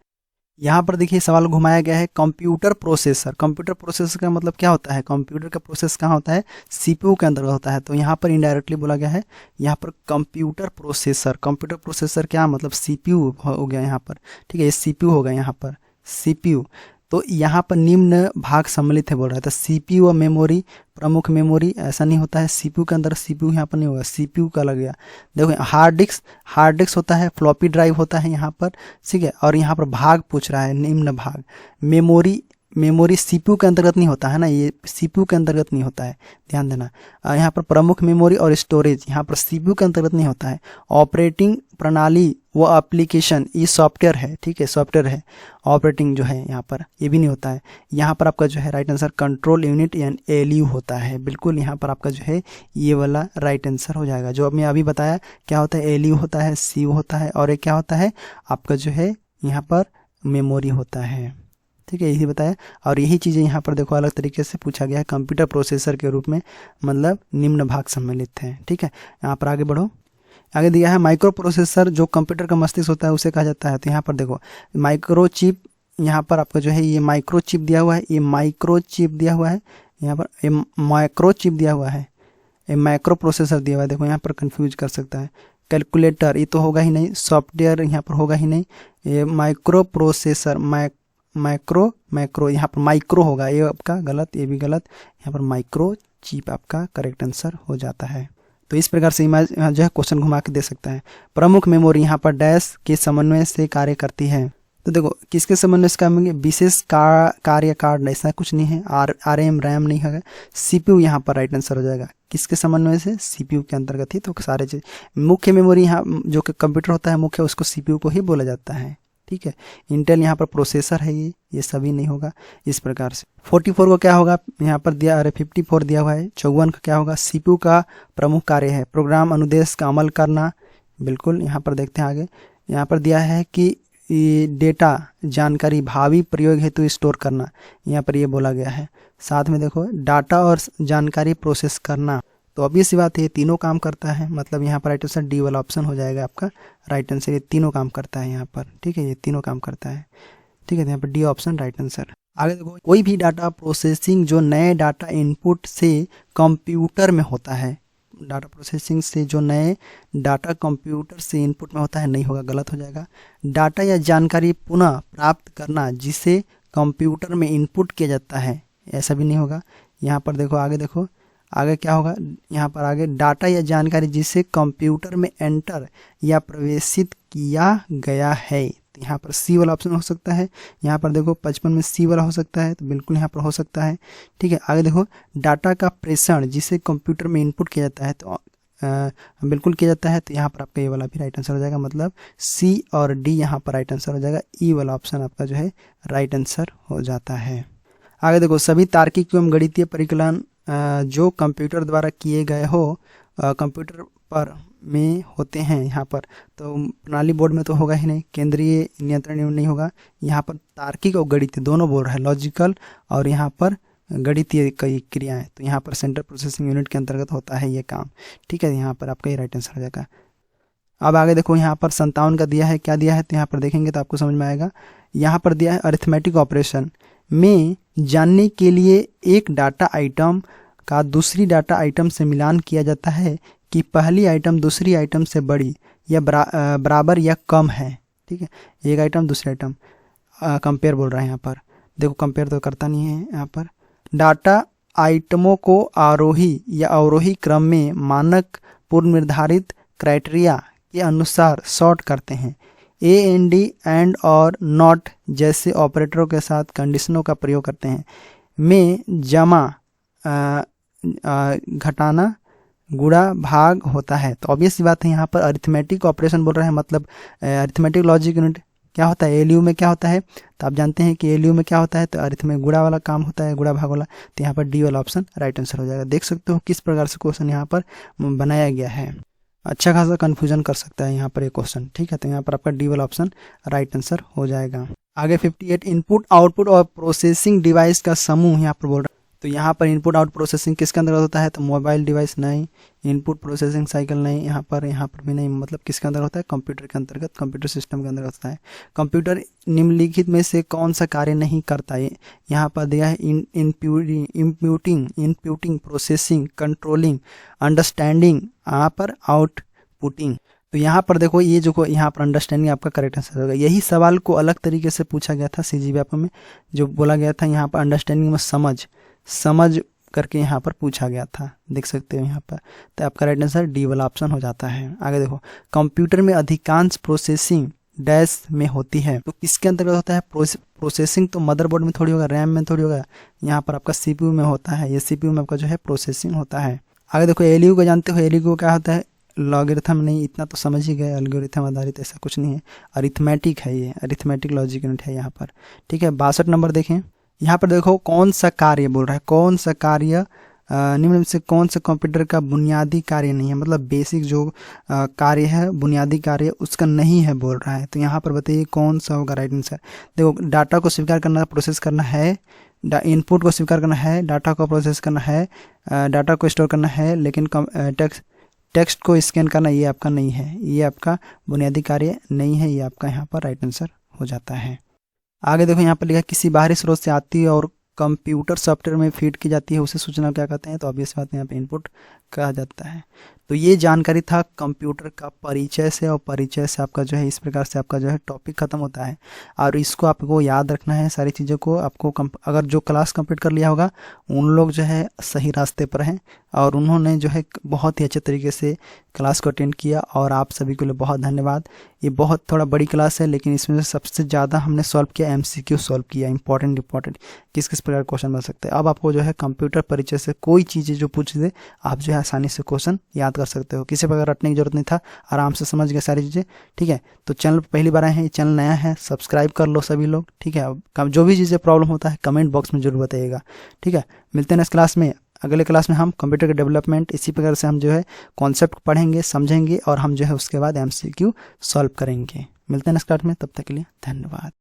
यहाँ पर देखिए सवाल घुमाया गया है, कंप्यूटर प्रोसेसर। कंप्यूटर प्रोसेसर का मतलब क्या होता है, कंप्यूटर का प्रोसेस कहाँ होता है, सीपीयू के अंदर होता है। तो यहाँ पर इनडायरेक्टली बोला गया है, यहाँ पर कंप्यूटर प्रोसेसर, कंप्यूटर प्रोसेसर क्या मतलब सीपीयू हो गया यहाँ पर। ठीक है, ये सीपीयू होगा यहाँ पर, सीपीयू। तो यहाँ पर निम्न भाग सम्मिलित है बोल रहा है, तो सीपीयू और मेमोरी, प्रमुख मेमोरी, ऐसा नहीं होता है, सीपीयू के अंदर सीपीयू यहाँ पर नहीं होगा, सीपीयू का लग गया। देखो हार्ड डिस्क, हार्ड डिस्क होता है, फ्लॉपी ड्राइव होता है यहाँ पर। ठीक है, और यहाँ पर भाग पूछ रहा है, निम्न भाग। मेमोरी, मेमोरी सीपीयू के अंतर्गत नहीं होता है ना, ये सीपीयू के अंतर्गत नहीं होता है, ध्यान देना। यहाँ पर प्रमुख मेमोरी और स्टोरेज यहाँ पर सीपीयू के अंतर्गत नहीं होता है। ऑपरेटिंग प्रणाली वो एप्लीकेशन, ये सॉफ्टवेयर है, ठीक है, सॉफ्टवेयर है। ऑपरेटिंग जो है यहाँ पर ये भी नहीं होता है। यहाँ पर आपका जो है राइट आंसर कंट्रोल यूनिट यानी एलयू होता है, बिल्कुल यहाँ पर आपका जो है ये वाला राइट आंसर हो जाएगा। जो मैं अभी बताया क्या होता है, एलयू होता है, सीयू होता है, और एक क्या होता है आपका जो है यहाँ पर मेमोरी होता है। ठीक है, यही बताया। और यही चीज़ें यहाँ पर देखो अलग तरीके से पूछा गया है, कंप्यूटर प्रोसेसर के रूप में, मतलब निम्न भाग सम्मिलित है। ठीक है, यहाँ पर आगे बढ़ो। आगे दिया है माइक्रो प्रोसेसर, जो कंप्यूटर का मस्तिष्क होता है उसे कहा जाता है। तो यहाँ पर देखो माइक्रो चिप, यहाँ पर आपका जो है ये माइक्रो चिप दिया हुआ है, ये माइक्रो चिप दिया हुआ है, यहाँ पर ये माइक्रो चिप दिया हुआ है, ये माइक्रो प्रोसेसर दिया हुआ है। देखो यहाँ पर कंफ्यूज कर सकता है। कैलकुलेटर ये तो होगा ही नहीं, सॉफ्टवेयर यहाँ पर होगा ही नहीं। ये माइक्रो प्रोसेसर, माइक्रो यहाँ पर माइक्रो होगा, ये आपका गलत, ये भी गलत। यहाँ पर माइक्रो चिप आपका करेक्ट आंसर हो जाता है। तो इस प्रकार से इमेज जो है क्वेश्चन घुमा के दे सकता है। प्रमुख मेमोरी यहाँ पर डैश के समन्वय से कार्य करती है। तो देखो किसके समन्वय से काम, विशेष कार्य कार्ड, ऐसा कुछ नहीं है, आरएम रैम नहीं है, सीपीयू यहाँ पर राइट आंसर हो जाएगा। किसके समन्वय से, सीपीयू के अंतर्गत ही। तो सारे चीज मुख्य मेमोरी यहाँ जो कि कंप्यूटर होता है मुख्य, उसको सीपीयू को ही बोला जाता है। ठीक है, इंटेल यहाँ पर प्रोसेसर है, ये सभी नहीं होगा इस प्रकार से। 44 को क्या होगा यहाँ पर दिया, अरे 54 दिया हुआ है। 54 का क्या होगा, सीपीयू का प्रमुख कार्य है प्रोग्राम अनुदेश का अमल करना, बिल्कुल। यहाँ पर देखते हैं आगे, यहाँ पर दिया है कि डेटा जानकारी भावी प्रयोग हेतु स्टोर करना, यहाँ पर ये बोला गया है। साथ में देखो डाटा और जानकारी प्रोसेस करना, तो ऑब्वियस सी बात है ये तीनों काम करता है, मतलब यहाँ पर राइट आंसर डी वाला ऑप्शन हो जाएगा आपका राइट आंसर। ये तीनों काम करता है यहाँ पर, ठीक है, ये तीनों काम करता है। ठीक है, यहाँ पर डी ऑप्शन राइट आंसर। आगे देखो, कोई भी डाटा प्रोसेसिंग जो नए डाटा इनपुट से कंप्यूटर में होता है, डाटा प्रोसेसिंग से जो नए डाटा कंप्यूटर से इनपुट में होता है, नहीं होगा, गलत हो जाएगा। डाटा या जानकारी पुनः प्राप्त करना जिसे कंप्यूटर में इनपुट किया जाता है, ऐसा भी नहीं होगा। यहाँ पर देखो आगे, देखो आगे क्या होगा, यहाँ पर आगे डाटा या जानकारी जिसे कंप्यूटर में एंटर या प्रवेशित किया गया है, तो यहाँ पर सी वाला ऑप्शन हो सकता है। यहाँ पर देखो 55 में सी वाला हो सकता है, तो बिल्कुल यहाँ पर हो सकता है। ठीक है, आगे देखो डाटा का प्रेषण जिसे कंप्यूटर में इनपुट किया जाता है, तो बिल्कुल किया जाता है, तो यहाँ पर आपका ये वाला भी राइट आंसर हो जाएगा, मतलब सी और डी यहाँ पर राइट आंसर हो जाएगा। ई वाला ऑप्शन आपका जो है राइट आंसर हो जाता है। आगे देखो सभी तार्किक एवं गणितीय परिकलन जो कंप्यूटर द्वारा किए गए हो कंप्यूटर पर में होते हैं, यहाँ पर तो प्रणाली बोर्ड में तो होगा ही नहीं, केंद्रीय नियंत्रण यूनिट नहीं होगा। यहाँ पर तार्किक और गणितीय दोनों बोल रहा है, लॉजिकल और यहाँ पर गणितीय कई क्रियाएं, तो यहाँ पर सेंट्रल प्रोसेसिंग यूनिट के अंतर्गत होता है ये काम। ठीक है, यहाँ पर आपका ये राइट आंसर हो जाएगा। अब आगे देखो यहाँ पर 57 का दिया है, क्या दिया है, तो यहाँ पर देखेंगे तो आपको समझ में आएगा। यहाँ पर दिया है अरिथमेटिक ऑपरेशन में जानने के लिए एक डाटा आइटम का दूसरी डाटा आइटम से मिलान किया जाता है कि पहली आइटम दूसरी आइटम से बड़ी या बराबर या कम है। ठीक है, एक आइटम दूसरी आइटम, कंपेयर बोल रहा है यहाँ पर। देखो कंपेयर तो करता नहीं है यहाँ पर। डाटा आइटमों को आरोही या अवरोही क्रम में मानक पूर्व निर्धारित क्राइटेरिया के अनुसार सॉर्ट करते हैं। AND एंड और नॉट जैसे ऑपरेटरों के साथ कंडीशनों का प्रयोग करते हैं। में जमा घटाना गुणा भाग होता है। तो ऑब्वियस बात है, यहाँ पर अरिथमेटिक ऑपरेशन बोल रहे हैं, मतलब अरिथमेटिक लॉजिक यूनिट क्या होता है, ALU में क्या होता है, तो आप जानते हैं कि ALU में क्या होता है, तो अर्थ में गुणा वाला काम होता है, गुणा भाग वाला। तो यहाँ पर डी वाला ऑप्शन राइट आंसर हो जाएगा। देख सकते हो किस प्रकार से क्वेश्चन यहाँ पर बनाया गया है। अच्छा खासा कन्फ्यूजन कर सकता है यहाँ पर ये क्वेश्चन, ठीक है। तो यहाँ पर आपका डी वाला ऑप्शन राइट आंसर हो जाएगा। आगे 58 इनपुट आउटपुट और प्रोसेसिंग डिवाइस का समूह यहाँ पर बोल रहा है। तो यहाँ पर इनपुट आउट प्रोसेसिंग किसके अंदर होता है, तो मोबाइल डिवाइस नहीं, इनपुट प्रोसेसिंग साइकिल नहीं, यहाँ पर भी नहीं, मतलब किसके अंदर होता है, कंप्यूटर के अंतर्गत, कंप्यूटर सिस्टम के अंदर होता है। कंप्यूटर निम्नलिखित में से कौन सा कार्य नहीं करता है, यहाँ पर दिया है इनपुटिंग प्रोसेसिंग कंट्रोलिंग अंडरस्टैंडिंग, यहाँ पर आउटपुटिंग। तो यहाँ पर देखो ये जो यहाँ पर अंडरस्टैंडिंग आपका करेक्ट आंसर होगा। यही सवाल को अलग तरीके से पूछा गया था CG पेपर में, जो बोला गया था यहाँ पर अंडरस्टैंडिंग में समझ करके यहाँ पर पूछा गया था, देख सकते हो यहाँ पर। तो आपका राइट आंसर डी वाला ऑप्शन हो जाता है। आगे देखो, कंप्यूटर में अधिकांश प्रोसेसिंग डैश में होती है, तो किसके अंतर्गत होता है प्रोसेसिंग, तो मदरबोर्ड में थोड़ी होगा, रैम में थोड़ी होगा, यहाँ पर आपका CPU में होता है। ये CPU में आपका जो है प्रोसेसिंग होता है। आगे देखो, ALU को जानते हो, ALU को क्या होता है, लॉगरिथम नहीं, इतना तो समझ ही गए, एल्गोरिथम आधारित ऐसा कुछ नहीं है, अरिथमेटिक है, ये अरिथमेटिक लॉजिक यूनिट है यहाँ पर, ठीक है। 62 नंबर देखें, यहाँ पर देखो कौन सा कार्य बोल रहा है, कौन सा कार्य निम्न में से कौन सा कंप्यूटर का बुनियादी कार्य नहीं है, मतलब बेसिक जो कार्य है, बुनियादी कार्य उसका नहीं है बोल रहा है। तो यहाँ पर बताइए कौन सा होगा राइट आंसर। देखो, डाटा को स्वीकार करना, प्रोसेस करना है, इनपुट को स्वीकार करना है, डाटा को प्रोसेस करना है, डाटा को स्टोर करना है, लेकिन टेक्स्ट को स्कैन करना ये आपका नहीं है, ये आपका बुनियादी कार्य नहीं है, ये आपका यहाँ पर राइट आंसर हो जाता है। आगे देखो, यहाँ पर लिखा किसी बाहरी स्रोत से आती है और कंप्यूटर सॉफ्टवेयर में फीड की जाती है, उसे सूचना क्या कहते हैं, तो ऑब्वियस बात यहाँ पे इनपुट कहा जाता है। तो ये जानकारी था कंप्यूटर का परिचय से, और परिचय से आपका जो है इस प्रकार से आपका जो है टॉपिक खत्म होता है। और इसको आपको याद रखना है, सारी चीज़ों को आपको अगर जो क्लास कंप्लीट कर लिया होगा उन लोग जो है सही रास्ते पर हैं, और उन्होंने जो है बहुत ही अच्छे तरीके से क्लास को अटेंड किया, और आप सभी के लिए बहुत धन्यवाद। ये बहुत थोड़ा बड़ी क्लास है, लेकिन इसमें से सबसे ज़्यादा हमने सॉल्व किया MCQ सॉल्व किया, इंपॉर्टेंट किस किस प्रकार क्वेश्चन बन सकते हैं। अब आपको जो है कंप्यूटर परिचय से कोई चीज़ें जो पूछ दे आप जो है आसानी से क्वेश्चन याद कर सकते हो, किसी प्रकार रटने की जरूरत नहीं था, आराम से समझ गए सारी चीज़ें, ठीक है। तो चैनल पर पहली बार आए हैं, चैनल नया है, सब्सक्राइब कर लो सभी लोग, ठीक है। अब जो भी चीज़ें प्रॉब्लम होता है कमेंट बॉक्स में जरूर बताइएगा, ठीक है। मिलते हैं नेक्स्ट क्लास में। अगले क्लास में हम कंप्यूटर के डेवलपमेंट इसी प्रकार से हम जो है कॉन्सेप्ट पढ़ेंगे, समझेंगे, और हम जो है उसके बाद MCQ सॉल्व करेंगे। मिलते हैं नेक्स्ट क्लास में, तब तक के लिए धन्यवाद।